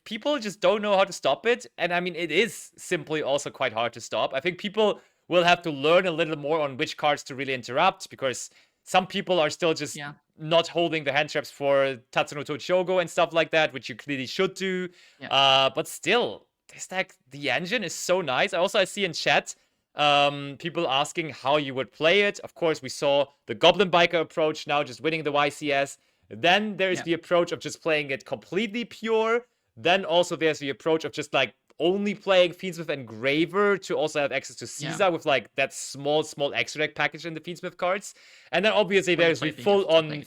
people just don't know how to stop it, and I mean it is simply also quite hard to stop. I think people will have to learn a little more on which cards to really interrupt, because some people are still just not holding the hand traps for Tatsunoto Chogo and stuff like that, which you clearly should do. But still, this deck, the engine is so nice. I see in chat people asking how you would play it. Of course, we saw the Goblin Biker approach, now just winning the YCS. Then there's the approach of just playing it completely pure. Then also there's the approach of just like only playing Fiendsmith Engraver to also have access to Caesar with like that small extra deck package in the Fiendsmith cards. And then obviously there's the full-on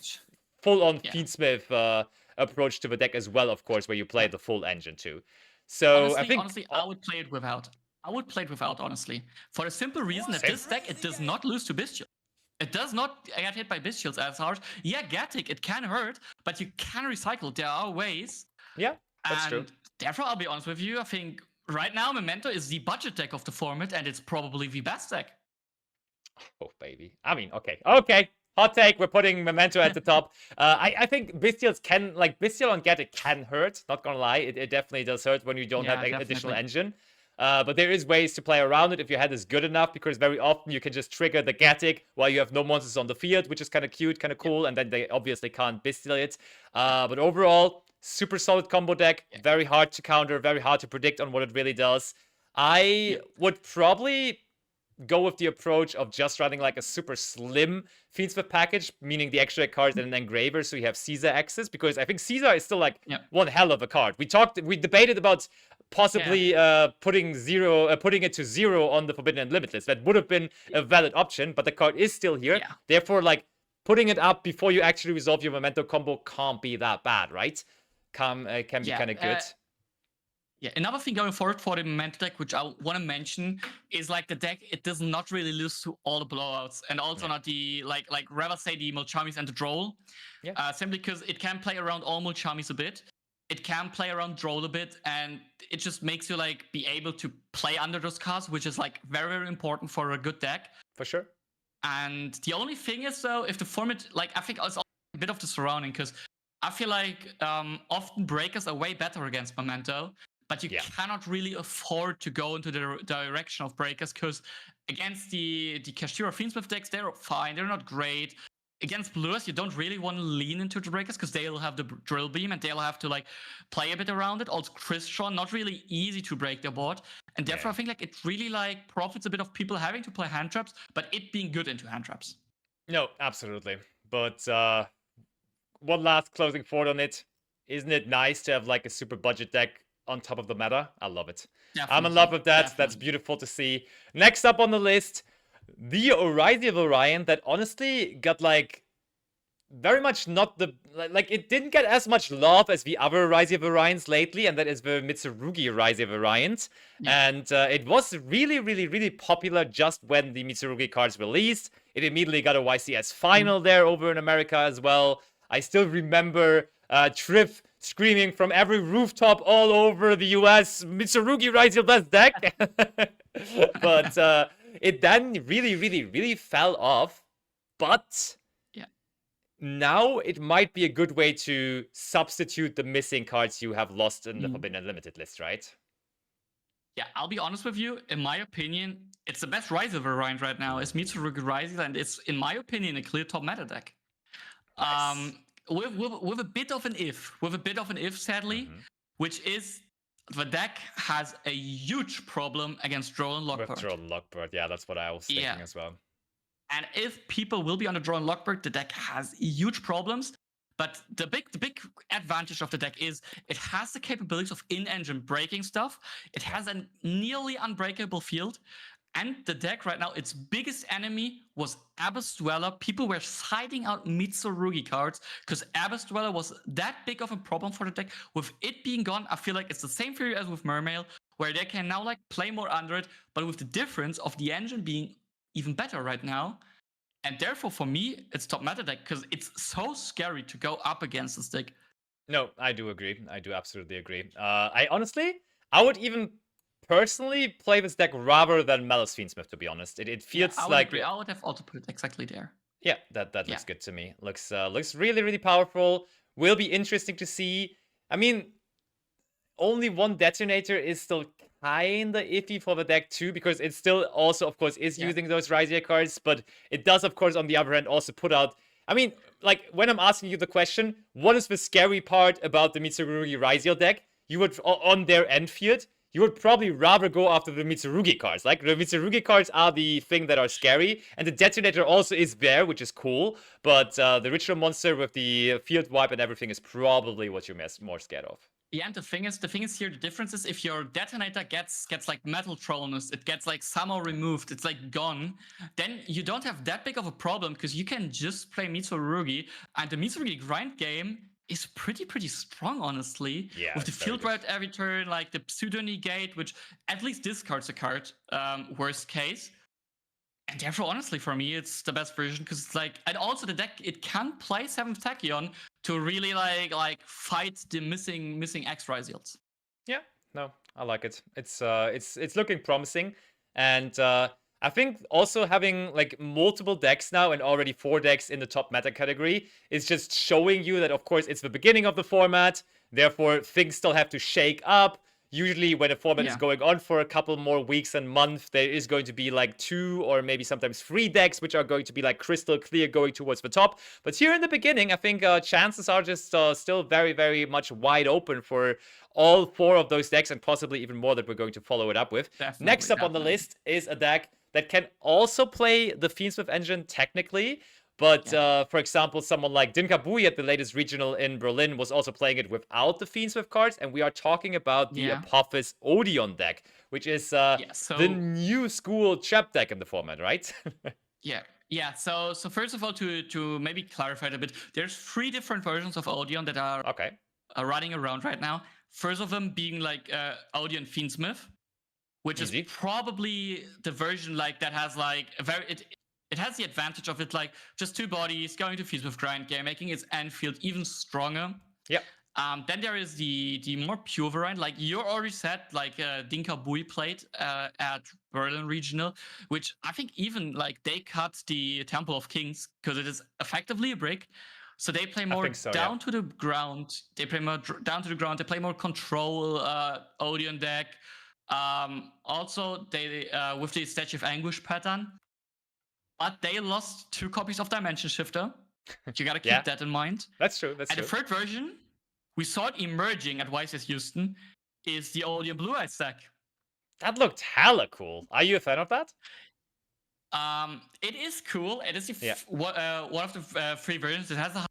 Fiendsmith approach to the deck as well, of course, where you play the full engine too. So honestly, I would play it without. I would play it without, honestly, for the simple reason that this deck, it does not lose to Bestial. It does not get hit by Bestials as hard. Yeah, Gatic, it can hurt, but you can recycle. There are ways. Yeah, that's true. Therefore, I'll be honest with you, I think right now Memento is the budget deck of the format, and it's probably the best deck. Oh, baby. I mean, okay. Hot take, we're putting Memento at the top. I think Bestials can, like, Bestial on Gatic can hurt, not gonna lie. It definitely does hurt when you don't have additional engine. But there is ways to play around it if your head is good enough, because very often you can just trigger the Gatic while you have no monsters on the field, which is kind of cute, kind of cool, and then they obviously can't Bestial it. But overall, super solid combo deck, very hard to counter, very hard to predict on what it really does. I would probably go with the approach of just running like a super slim Fiendsmith package, meaning the extra cards and an engraver, so you have Caesar access, because I think Caesar is still like one hell of a card. We debated about possibly putting it to 0 on the Forbidden and Limitless. That would have been a valid option, but the card is still here. Therefore, like, putting it up before you actually resolve your Memento combo can't be that bad, right? Can be kind of good. Another thing going forward for the Memento deck, which I want to mention, is like the deck, it does not really lose to all the blowouts, and also not the like rather say the Mulchamis and the Droll. Simply because it can play around all Mulchamis a bit. It can play around Droll a bit, and it just makes you like be able to play under those cards, which is like very, very important for a good deck. For sure. And the only thing is though, if the format, like, I think it's a bit of the surrounding, because I feel like often breakers are way better against Memento, but you cannot really afford to go into the direction of breakers, because against the Kashira Fiwith decks, they're fine, they're not great. Against Blues, you don't really want to lean into the breakers, because they'll have the drill beam and they'll have to like play a bit around it. Also, Crystron, not really easy to break their board, and therefore I think like it really like profits a bit of people having to play hand traps, but it being good into hand traps. No, absolutely. But one last closing thought on it. Isn't it nice to have like a super budget deck on top of the meta? I love it. Definitely. I'm in love with that. Definitely. That's beautiful to see. Next up on the list, the Risia variant that honestly got like very much not the like it didn't get as much love as the other Risia variants lately, and that is the Mitsurugi Risia variant. And it was really, really, really popular just when the Mitsurugi cards released. It immediately got a YCS final there over in America as well. I still remember Triff screaming from every rooftop all over the US, Mitsurugi Risia best deck. But it then really, really, really fell off. But now it might be a good way to substitute the missing cards you have lost in the Forbidden Unlimited list, right? Yeah, I'll be honest with you. In my opinion, it's the best Risia variant right now. It's Mitsurugi Risia, and it's, in my opinion, a clear top meta deck. Nice. With a bit of an if, sadly, which is the deck has a huge problem against Droll and Lockbird. With Droll and Lockbird, yeah, that's what I was thinking as well. And if people will be on the Droll and Lockbird, the deck has huge problems. But the big advantage of the deck is it has the capabilities of in-engine breaking stuff. It has a nearly unbreakable field. And the deck right now, its biggest enemy was Abyss Dweller. People were siding out Mitsurugi cards because Abyss Dweller was that big of a problem for the deck. With it being gone, I feel like it's the same theory as with Mermail, where they can now like play more under it, but with the difference of the engine being even better right now. And therefore, for me, it's top meta deck because it's so scary to go up against this deck. No, I do agree. I do absolutely agree. I would even personally play this deck rather than Malice Fiendsmith, to be honest. It Yeah, feels I would like agree. I would have also put it exactly there. yeah, that Yeah. looks good to me. Looks really, really powerful. Will be interesting to see. I mean, only one detonator is still kinda iffy for the deck too, because it still also, of course, is Yeah. using those Risia cards, but it does, of course, on the other hand, also put out. I mean, like, when I'm asking you the question, what is the scary part about the Mitsurugi Risia deck? You would, on their end field, you would probably rather go after the Mitsurugi cards. Like, the Mitsurugi cards are the thing that are scary, and the detonator also is there, which is cool, but the ritual monster with the field wipe and everything is probably what you're more scared of. Yeah, and the thing is here, the difference is if your detonator gets like metal trollness, it gets like somehow removed, it's like gone, then you don't have that big of a problem because you can just play Mitsurugi, and the Mitsurugi grind game is pretty strong, honestly. Yeah, with the it's very field good. route every turn, like the pseudo negate, which at least discards a card, worst case. And therefore, honestly, for me, it's the best version because it's like, and also the deck, it can play 7th Tachyon to really like fight the missing X Ryziels. Yeah, no, I like it. It's looking promising, and I think also having like multiple decks now and already 4 decks in the top meta category is just showing you that, of course, it's the beginning of the format. Therefore, things still have to shake up. Usually, when a format is going on for a couple more weeks and months, there is going to be like 2 or maybe sometimes 3 decks which are going to be like crystal clear going towards the top. But here in the beginning, I think chances are just still very, very much wide open for all 4 of those decks and possibly even more that we're going to follow it up with. Definitely, Next up on the list is a deck that can also play the Fiendsmith engine technically. But for example, someone like Dinkabui at the latest regional in Berlin was also playing it without the Fiendsmith cards, and we are talking about the Apophis Odon deck, which is the new school trap deck in the format, right? Yeah. So first of all, to maybe clarify it a bit, there's 3 different versions of Odeon that are running around right now. First of them being like Odeon Fiendsmith, which is probably the version like that has like a very it has the advantage of it like just 2 bodies going to Fiendsmith grind game, making its end field even stronger. Yeah. Then there is the more pure variant, like you already said, like Dinkabui played at Berlin Regional, which I think even like they cut the Temple of Kings because it is effectively a brick. So they play more down to the ground. They play more down to the ground. They play more control Odeon deck. Also, they with the Statue of Anguish pattern, but they lost 2 copies of Dimension Shifter. You gotta keep that in mind. That's true. That's true. And the third version, we saw it emerging at YCS Houston, is the Odeon Blue Eyes deck. That looked hella cool. Are you a fan of that? It is cool. It is one of the 3 versions. It has a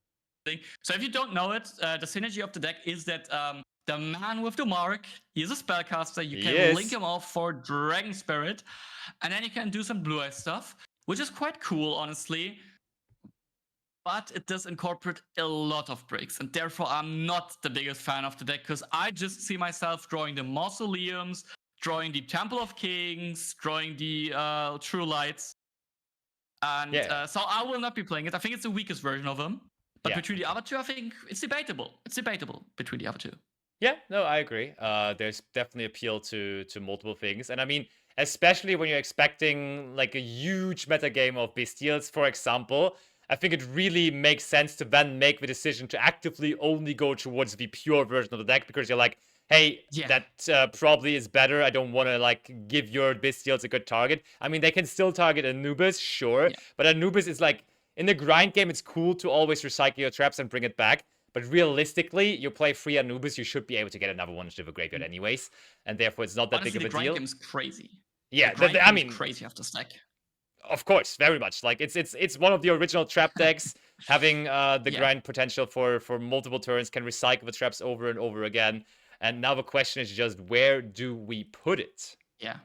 thing. So if you don't know it, the synergy of the deck is that the man with the mark, he is a spellcaster. You can link him off for Dragon Spirit, and then you can do some Blue Eyes stuff, which is quite cool, honestly. But it does incorporate a lot of breaks, and therefore I'm not the biggest fan of the deck because I just see myself drawing the Mausoleums, drawing the Temple of Kings, drawing the True Lights. And so I will not be playing it. I think it's the weakest version of them. But between the other 2, I think it's debatable. It's debatable between the other 2. Yeah, no, I agree. There's definitely appeal to multiple things. And I mean, especially when you're expecting like a huge meta game of Bestials, for example, I think it really makes sense to then make the decision to actively only go towards the pure version of the deck because you're like, hey, that probably is better. I don't want to like give your Bestials a good target. I mean, they can still target Anubis, sure, but Anubis is like, in the grind game, it's cool to always recycle your traps and bring it back. But realistically, you play 3 Anubis, you should be able to get another one into the graveyard anyways. And therefore, it's not that big of a deal. The grind game is crazy. Yeah, I mean, crazy after stack. Of course, very much. Like it's one of the original trap decks, having the grind potential for multiple turns, can recycle the traps over and over again. And now the question is just, where do we put it? Yeah.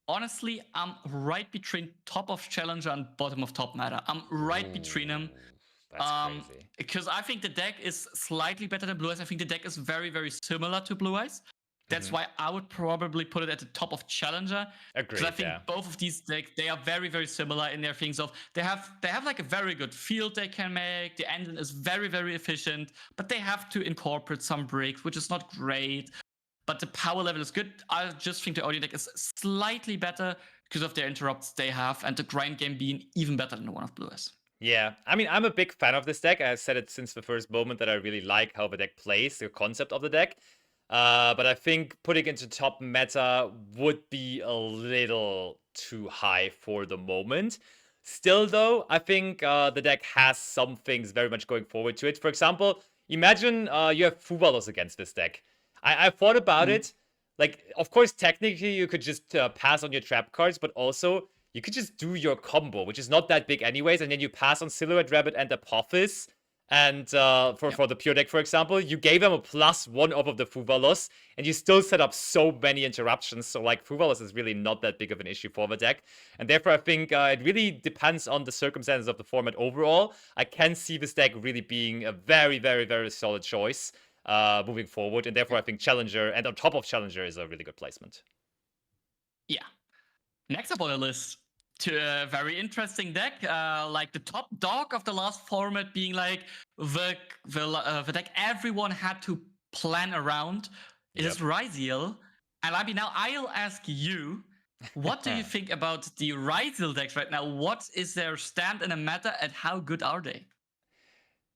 Honestly, I'm right between top of Challenger and bottom of top meta. I'm right between them. That's crazy. Because I think the deck is slightly better than Blue Eyes. I think the deck is very, very similar to Blue Eyes. That's why I would probably put it at the top of Challenger. Because Agreed. I think both of these decks, they are very, very similar in their things of they have like a very good field they can make. The engine is very, very efficient, but they have to incorporate some breaks, which is not great. But the power level is good. I just think the Odin deck is slightly better because of their interrupts they have and the grind game being even better than the one of Blue is. Yeah, I mean, I'm a big fan of this deck. I've said it since the first moment that I really like how the deck plays, the concept of the deck. But I think putting it into top meta would be a little too high for the moment. Still, though, I think the deck has some things very much going forward to it. For example, imagine you have Fuvalos against this deck. I thought about it. Like, of course, technically, you could just pass on your trap cards, but also you could just do your combo, which is not that big anyways, and then you pass on Silhouette Rabbit and Apophis. And for the pure deck, for example, you gave them a +1 off of the Fuvalos, and you still set up so many interruptions. So, like, Fuvalos is really not that big of an issue for the deck. And therefore, I think it really depends on the circumstances of the format overall. I can see this deck really being a very, very, very solid choice moving forward. And therefore, I think Challenger, and on top of Challenger, is a really good placement. Yeah. Next up on the list, to a very interesting deck, like the top dog of the last format being like the deck everyone had to plan around. It is Ryziel. And I mean, now I'll ask you, what do you think about the Ryziel decks right now? What is their stand in the meta and how good are they?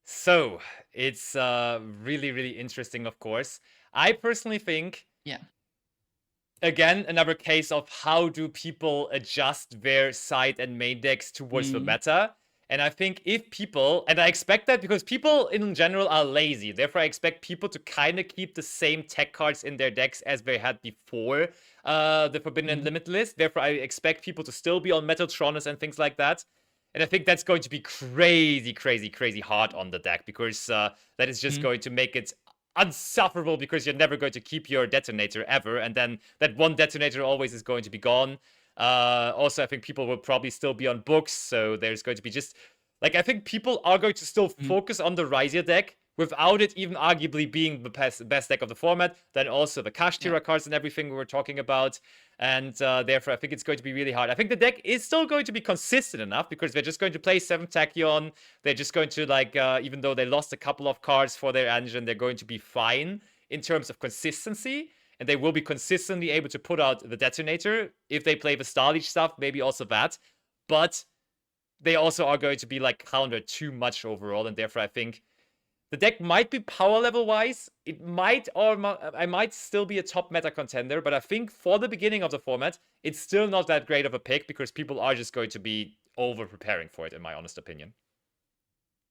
So, it's really, really interesting, of course. I personally think again, another case of how do people adjust their side and main decks towards the meta. And I think if people, and I expect that because people in general are lazy, therefore I expect people to kind of keep the same tech cards in their decks as they had before the Forbidden and Limitless. Therefore I expect people to still be on Metaltronus and things like that. And I think that's going to be crazy, crazy, crazy hard on the deck because that is just going to make it unsufferable because you're never going to keep your detonator ever, and then that one detonator always is going to be gone. Also, I think people will probably still be on books, so there's going to be just like I think people are going to still focus on the Risia deck without it even arguably being the best deck of the format. Then also the Kashtira cards and everything we were talking about. And therefore, I think it's going to be really hard. I think the deck is still going to be consistent enough because they're just going to play 7 Tachyon. They're just going to, like, even though they lost a couple of cards for their engine, they're going to be fine in terms of consistency. And they will be consistently able to put out the detonator. If they play the Starleech stuff, maybe also that. But they also are going to be, like, countered too much overall. And therefore, I think the deck might be power level wise. It might or I might still be a top meta contender, but I think for the beginning of the format, it's still not that great of a pick because people are just going to be over preparing for it, in my honest opinion.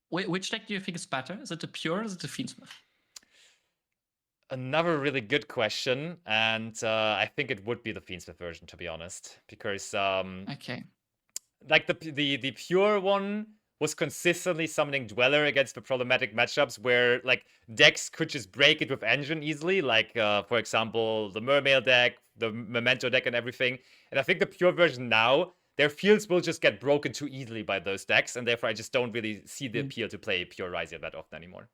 Which deck do you think is better? Is it the Pure or is it the Fiendsmith? Another really good question, and I think it would be the Fiendsmith version, to be honest, because like the Pure one was consistently summoning Dweller against the problematic matchups where, like, decks could just break it with Engine easily, like, for example, the Mermail deck, the Memento deck, and everything. And I think the Pure version now, their fields will just get broken too easily by those decks, and therefore I just don't really see the appeal to play Pure Risia that often anymore.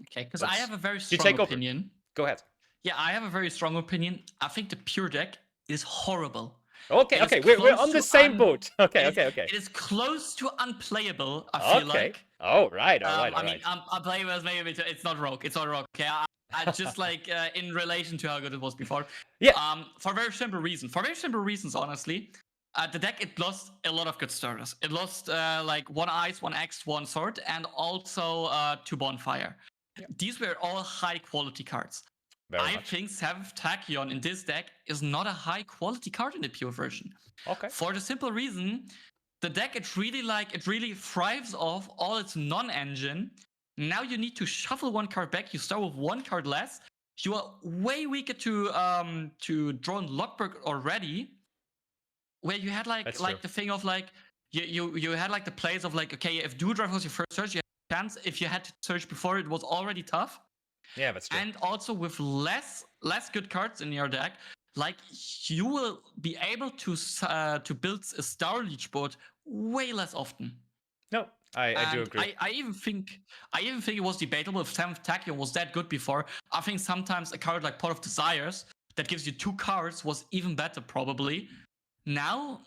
Okay, because I have a very strong opinion. Go ahead. Yeah, I have a very strong opinion. I think the Pure deck is horrible. Okay, we're on the same boat. Okay. It is close to unplayable, I feel like. Oh, right, all right. I mean, unplayable is maybe it's not Rogue. It's not Rogue. Okay, I just like in relation to how good it was before. Yeah. For very simple reasons. For very simple reasons, honestly. The deck, it lost a lot of good starters. It lost like 1 Ice, 1 X, 1 Sword, and also 2 Bonfire. Yeah. These were all high quality cards. I think 7th Tachyon in this deck is not a high quality card in the Pure version. Okay. For the simple reason, the deck it really thrives off all its non-engine. Now you need to shuffle 1 card back. You start with 1 card less. You are way weaker to draw Lockberg already. Where you had like the thing of like you had like the plays of like, okay, if Dewdrive was your first search, you had a chance. If you had to search before, it was already tough. Yeah, that's true. And also with less good cards in your deck, like you will be able to build a Starleech board way less often. No, I do agree. I even think it was debatable if 7th Tachyon was that good before. I think sometimes a card like Pot of Desires that gives you 2 cards was even better probably. Now,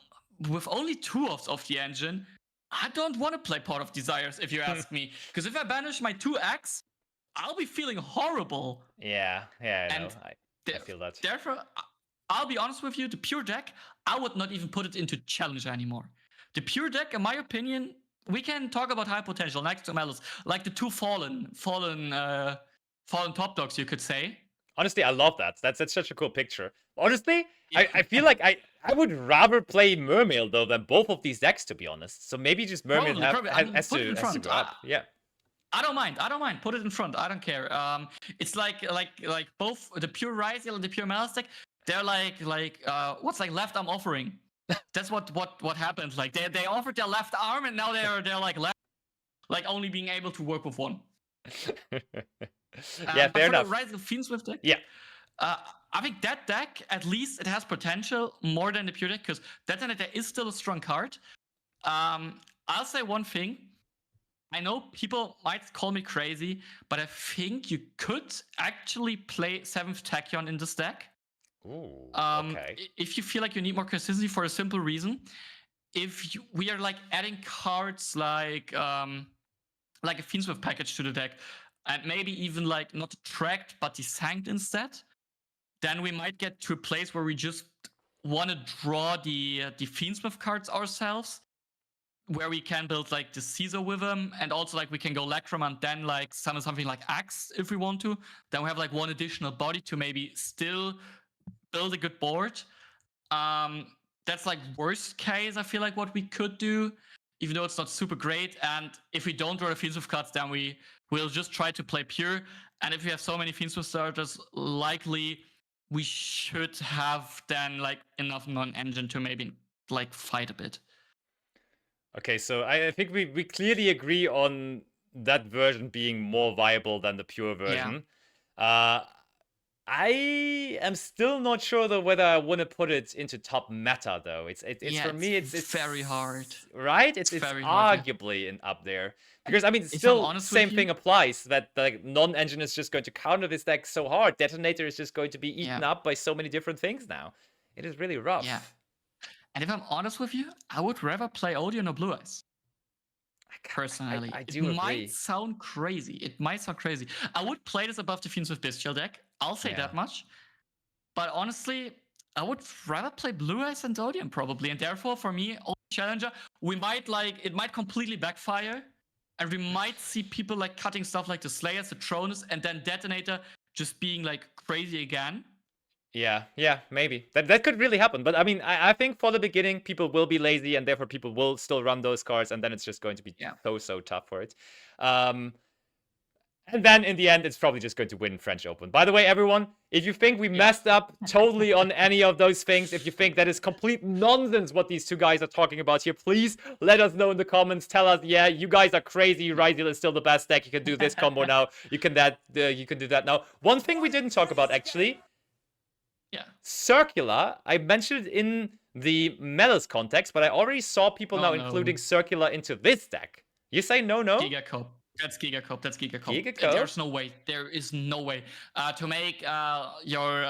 with only 2 of the engine, I don't want to play Pot of Desires if you ask me. Because if I banish my 2X, I'll be feeling horrible. Yeah, I know. I feel that. Therefore, I'll be honest with you, the pure deck, I would not even put it into challenge anymore. The pure deck, in my opinion, we can talk about high potential next to Malice, like the 2 fallen top dogs, you could say. Honestly, I love that. That's such a cool picture. Honestly, yeah. I feel like I would rather play Mermail though than both of these decks, to be honest. So maybe just Mermail has to go up. Yeah. I don't mind. Put it in front. I don't care. It's like both the pure Risia and the pure Malice deck. They're like what's like left arm offering. That's what happened. Like they offered their left arm and now they're like left, like only being able to work with one. Yeah, fair enough. The Risia Fiwith deck. Yeah. I think that deck, at least it has potential more than the pure deck, because Detonator is still a strong card. I'll say one thing. I know people might call me crazy, but I think you could actually play 7th Tachyon in this deck. Ooh, okay. If you feel like you need more consistency for a simple reason, we are like adding cards like a Fiwith package to the deck, and maybe even like not tracked but desanct instead, then we might get to a place where we just want to draw the Fiwith cards ourselves, where we can build like the Caesar with them, and also like we can go Lacrim and then like summon something like Axe if we want to. Then we have like one additional body to maybe still build a good board. That's like worst case, I feel like what we could do, even though it's not super great. And if we don't draw the Fiwith cards, then we'll just try to play pure. And if we have so many Fiwith starters, likely we should have then like enough non-engine to maybe like fight a bit. Okay, so I think we clearly agree on that version being more viable than the pure version. Yeah. I am still not sure though whether I want to put it into top meta though. It's for me it's very hard. Right? It's very arguably up there. Because I mean still same thing applies, that like non-engine is just going to counter this deck so hard. Detonator is just going to be eaten up by so many different things now. It is really rough. Yeah. And if I'm honest with you, I would rather play Odon or Blue Eyes. Personally, I do agree. Might sound crazy. I would play this above the Fiwith Bestial deck. I'll say that much. But honestly, I would rather play Blue Eyes and Odon probably. And therefore, for me, Challenger, it might completely backfire. And we might see people like cutting stuff like the Slayers, the Tronus, and then Detonator just being like crazy again. Yeah, maybe. That could really happen. But I mean, I think for the beginning, people will be lazy and therefore people will still run those cards, and then it's just going to be so tough for it. And then in the end, it's probably just going to win French Open. By the way, everyone, if you think we messed up totally on any of those things, if you think that is complete nonsense what these two guys are talking about here, please let us know in the comments. Tell us, yeah, you guys are crazy. Risia is still the best deck. You can do this combo now. You can do that now. One thing we didn't talk about actually. Yeah. Circular, I mentioned it in the Malice context, but I already saw people including Circular into this deck. You say no? Giga Cope. That's Giga Cope. There's no way. There is no way. To make your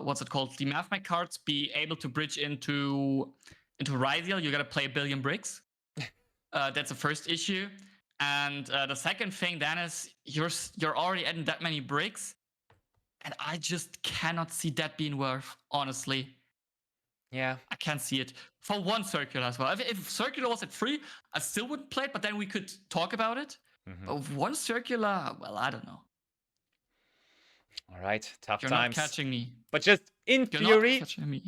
what's it called? The Mathmech cards be able to bridge into Risia, you gotta play 1 billion bricks. That's the first issue. And the second thing then is you're already adding that many bricks. And I just cannot see that being worth, honestly. Yeah. I can't see it. For one Circular as well. If Circular was at 3, I still wouldn't play it, but then we could talk about it. Mm-hmm. But one Circular, well, I don't know. All right, tough You're times. Not catching me. But just in theory,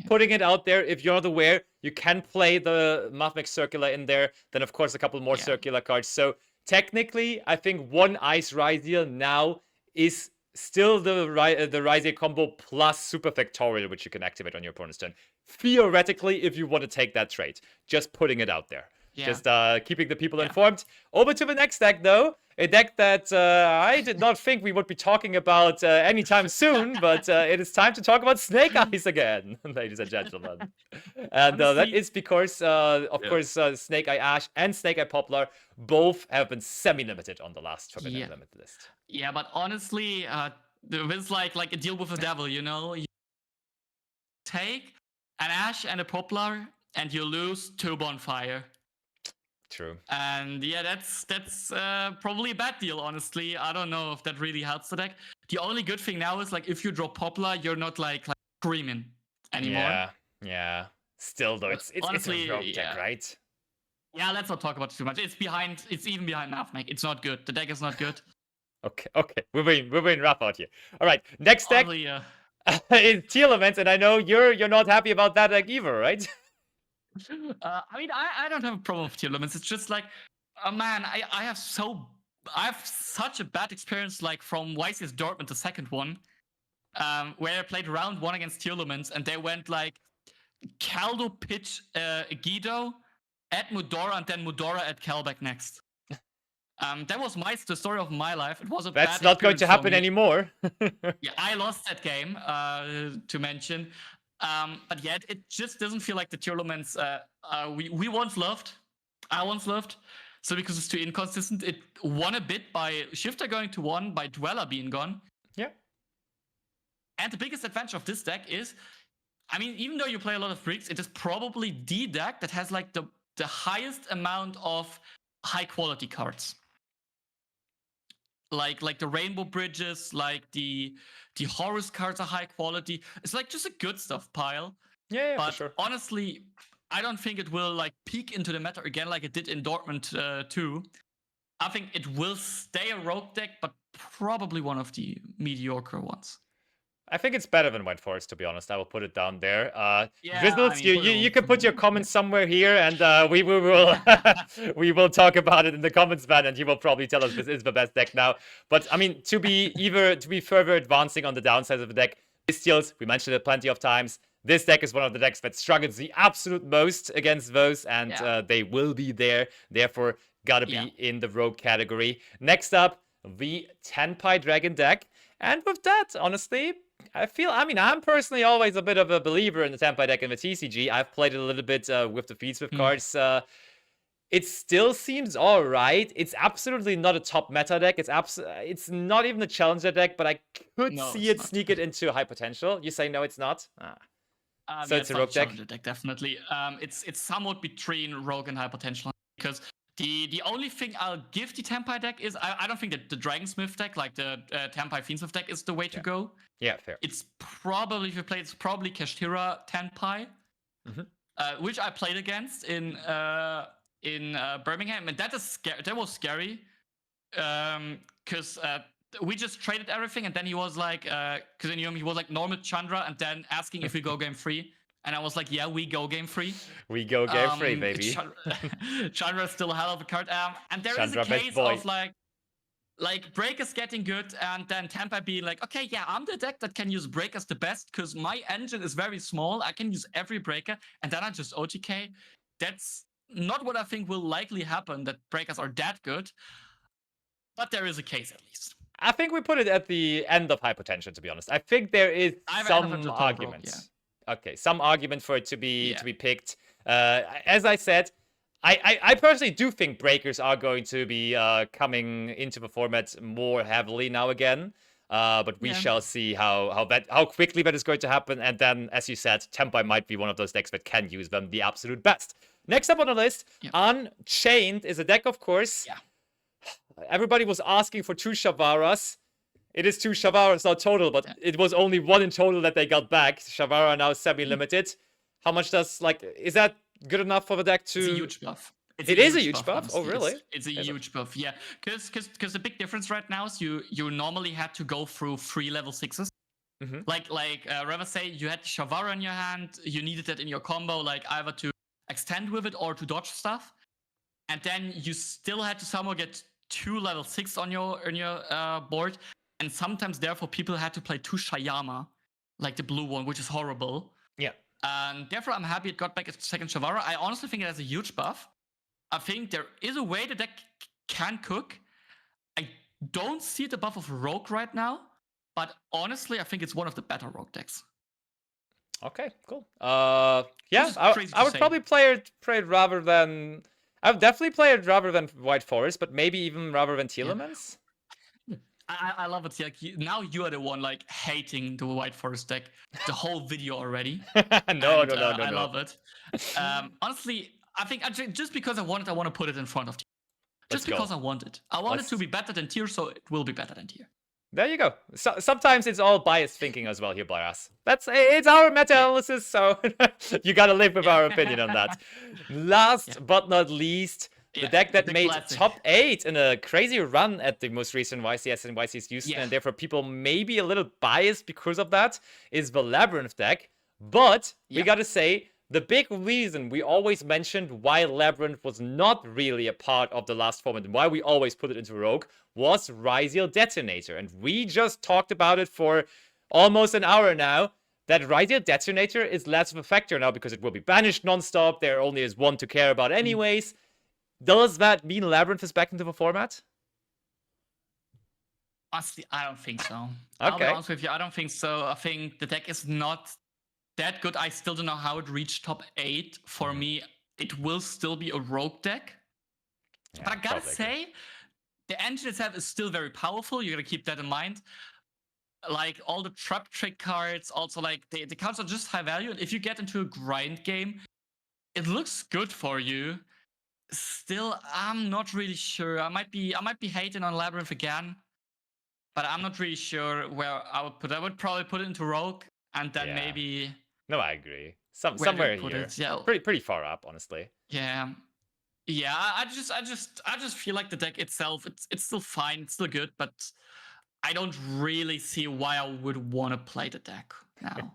putting it out there, if you're not aware, you can play the Mathmech Circular in there. Then, of course, a couple more Circular cards. So technically, I think one Ice Risia now is still the Risia combo plus Super Factorial, which you can activate on your opponent's turn. Theoretically, if you want to take that trade. Just putting it out there. Yeah. Just keeping the people informed. Over to the next deck, though. A deck that I did not think we would be talking about anytime soon, but it is time to talk about Snake Eyes again, ladies and gentlemen. And that Honestly, is because, of course, Snake Eye Ash and Snake Eye Poplar both have been semi-limited on the last Forbidden Limited list. Yeah, but honestly, it's like a deal with the devil, you know? You take an Ash and a Poplar, and you lose 2 Bonfire. True. And yeah, that's probably a bad deal, honestly. I don't know if that really helps the deck. The only good thing now is, like, if you draw Poplar, you're not like screaming anymore. Yeah. Still, though, it's honestly, a rogue deck, right? Yeah, let's not talk about it too much. It's even behind Mathmech. It's not good. The deck is not good. Okay. We're being rough out here. All right, next deck Honestly, is Tearlaments, and I know you're not happy about that deck either, right? I mean, I don't have a problem with Tearlaments. It's just like, man, I have such a bad experience, like, from YCS Dortmund, the second one, where I played round 1 against Tearlaments, and they went like Caldo pitch Guido at Mudora, and then Mudora at Kelbeck next. That was the story of my life. It was a That's bad not going to happen anymore. Yeah, I lost that game, to mention. But yet, it just doesn't feel like the Tearlaments we once loved. I once loved. So because it's too inconsistent, it won a bit by Shifter going to 1, by Dweller being gone. Yeah. And the biggest advantage of this deck is, I mean, even though you play a lot of bricks, it is probably the deck that has like the highest amount of high quality cards. Like the Rainbow Bridges, like the Horus cards are high quality. It's like just a good stuff pile. Yeah, but for sure. Honestly, I don't think it will like peak into the meta again like it did in Dortmund 2. I think it will stay a rogue deck, but probably one of the mediocre ones. I think it's better than White Forest, to be honest. I will put it down there. Drizzles, I mean, you can put your comments somewhere here, and we will we will talk about it in the comments, man. And you will probably tell us this is the best deck now. But I mean, to be further advancing on the downsides of the deck, Bestials, we mentioned it plenty of times. This deck is one of the decks that struggles the absolute most against those, and they will be there. Therefore, gotta be in the rogue category. Next up, the Tenpai Dragon deck. And with that, honestly, I'm personally always a bit of a believer in the Tenpai deck in the TCG. I've played it a little bit with the Fith Risia cards. It still seems alright. It's absolutely not a top meta deck. It's not even a challenger deck, but I could see it sneak it into high potential. You say no, it's not? So it's a rogue deck? Definitely. It's somewhat between rogue and high potential, because the only thing I'll give the Tenpai deck is I don't think that the Dragonsmith deck, like the Tenpai Fiendsmith deck, is the way to go. Yeah, fair. It's probably, if you play, it's probably Kashira Tenpai, which I played against in Birmingham, and that was scary, because we just traded everything, and then he was like, because I knew him, he was like normal Chandra, and then asking if we go game 3. And I was like, yeah, we go game 3. We go game 3, baby. Chandra is still a hell of a card. And there is a case of like Breakers getting good, and then Tenpai being like, okay, yeah, I'm the deck that can use Breakers the best, because my engine is very small. I can use every Breaker, and then I just OTK. That's not what I think will likely happen, that Breakers are that good. But there is a case, at least. I think we put it at the end of high potential, to be honest. I think there is some arguments. Okay, some argument for it to be picked. As I said, I personally do think breakers are going to be coming into the format more heavily now again. But we shall see how quickly that is going to happen. And then, as you said, Tenpai might be one of those decks that can use them the absolute best. Next up on the list, Unchained is a deck, of course. Yeah. Everybody was asking for 2 Shavaras. It is 2 Shavaras now total, but it was only 1 in total that they got back. Shavara now semi-limited. How much does, is that good enough for the deck to... It's a huge buff. It is a huge buff? Oh, really? It's a huge buff, yeah. Because the big difference right now is you normally had to go through 3 level 6s. Like rather say you had Shavara in your hand, you needed that in your combo, like either to extend with it or to dodge stuff. And then you still had to somehow get 2 level 6 on your board. And sometimes, therefore, people had to play 2 Shayama, like the blue one, which is horrible. Yeah. And therefore, I'm happy it got back a second Shavara. I honestly think it has a huge buff. I think there is a way the deck can cook. I don't see it above of Rogue right now, but honestly, I think it's one of the better Rogue decks. Okay, cool. Which is crazy I to would say. probably play it rather than. I would definitely play it rather than White Forest, but maybe even rather than Tearlaments. I love it. Like now you are the one like hating the White Forest deck the whole video already. No. I love it. Honestly, I think just because I want to put it in front of Tier. Just because I want it. I want it to be better than Tier, so it will be better than Tier. There you go. So, sometimes it's all biased thinking as well here by us. It's our meta-analysis, so you gotta live with our opinion on that. Last but not least, the deck that made classic. top 8 in a crazy run at the most recent YCS and YCS Houston, and therefore people may be a little biased because of that, is the Labyrinth deck. But we gotta say, the big reason we always mentioned why Labyrinth was not really a part of the last format and why we always put it into Rogue was Risial Detonator. And we just talked about it for almost an hour now, that Risial Detonator is less of a factor now because it will be banished non-stop. There only is one to care about anyways. Does that mean Labyrinth is back into the format? Honestly, I don't think so. Okay. I'll be honest with you, I don't think so. I think the deck is not that good. I still don't know how it reached top 8. For me, it will still be a Rogue deck. Yeah, but I gotta say, the engine itself is still very powerful. You gotta keep that in mind. Like all the trap trick cards, also like the cards are just high value. And if you get into a grind game, it looks good for you. Still, I'm not really sure. I might be hating on Labyrinth again, but I'm not really sure where I would put it. I would probably put it into Rogue, and then maybe. No, I agree. Somewhere here. Yeah. Pretty far up, honestly. Yeah. Yeah, I just feel like the deck itself, it's still fine, it's still good, but I don't really see why I would want to play the deck now.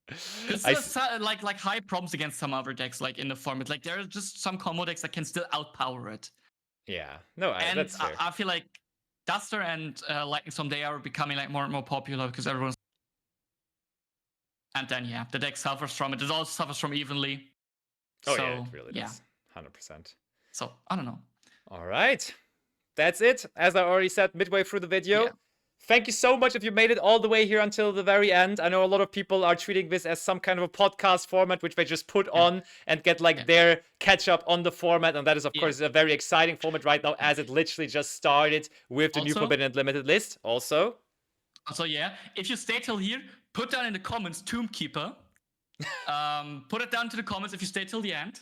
It's like high problems against some other decks, like in the format. Like there are just some combo decks that can still outpower it. Yeah, no, that's fair. I feel like Duster and Lightning Storm, they are becoming like more and more popular because everyone's. And then the deck suffers from it. It also suffers from evenly. Oh yeah, it really does. 100%. So I don't know. All right, that's it. As I already said midway through the video. Thank you so much if you made it all the way here until the very end. I know a lot of people are treating this as some kind of a podcast format, which they just put on and get like their catch up on the format. And that is, of course, a very exciting format right now, as it literally just started with the new Forbidden Unlimited list. Also, if you stay till here, put down in the comments Tombkeeper. Put it down to the comments if you stay till the end.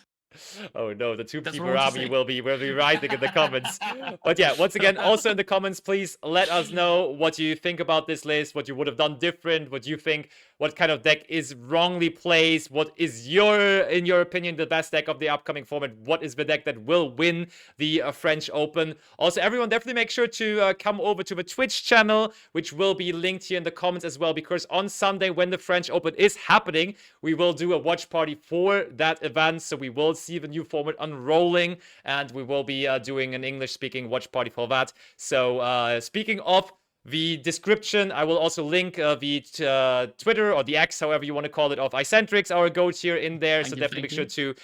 Oh no, the Tombkeeper army will be writing in the comments. But yeah, once again, also in the comments, please let us know what you think about this list, what you would have done different, what you think, what kind of deck is wrongly placed, what is in your opinion, the best deck of the upcoming format, what is the deck that will win the French Open. Also, everyone definitely make sure to come over to the Twitch channel, which will be linked here in the comments as well, because on Sunday, when the French Open is happening, we will do a watch party for that event, so we will see the new format unrolling, and we will be doing an English-speaking watch party for that. So, speaking of the description, I will also link the Twitter or the X, however you want to call it, of Icentrix, our goat here in there. So definitely make sure to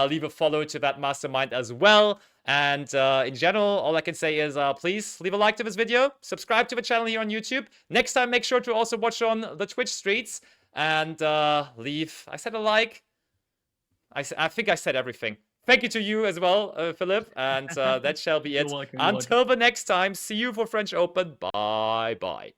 leave a follow to that mastermind as well. And in general, all I can say is please leave a like to this video, subscribe to the channel here on YouTube. Next time, make sure to also watch on the Twitch streets and leave. I said a like. I think I said everything. Thank you to you as well, Philip. And that shall be it. Until the next time, see you for French Open. Bye-bye.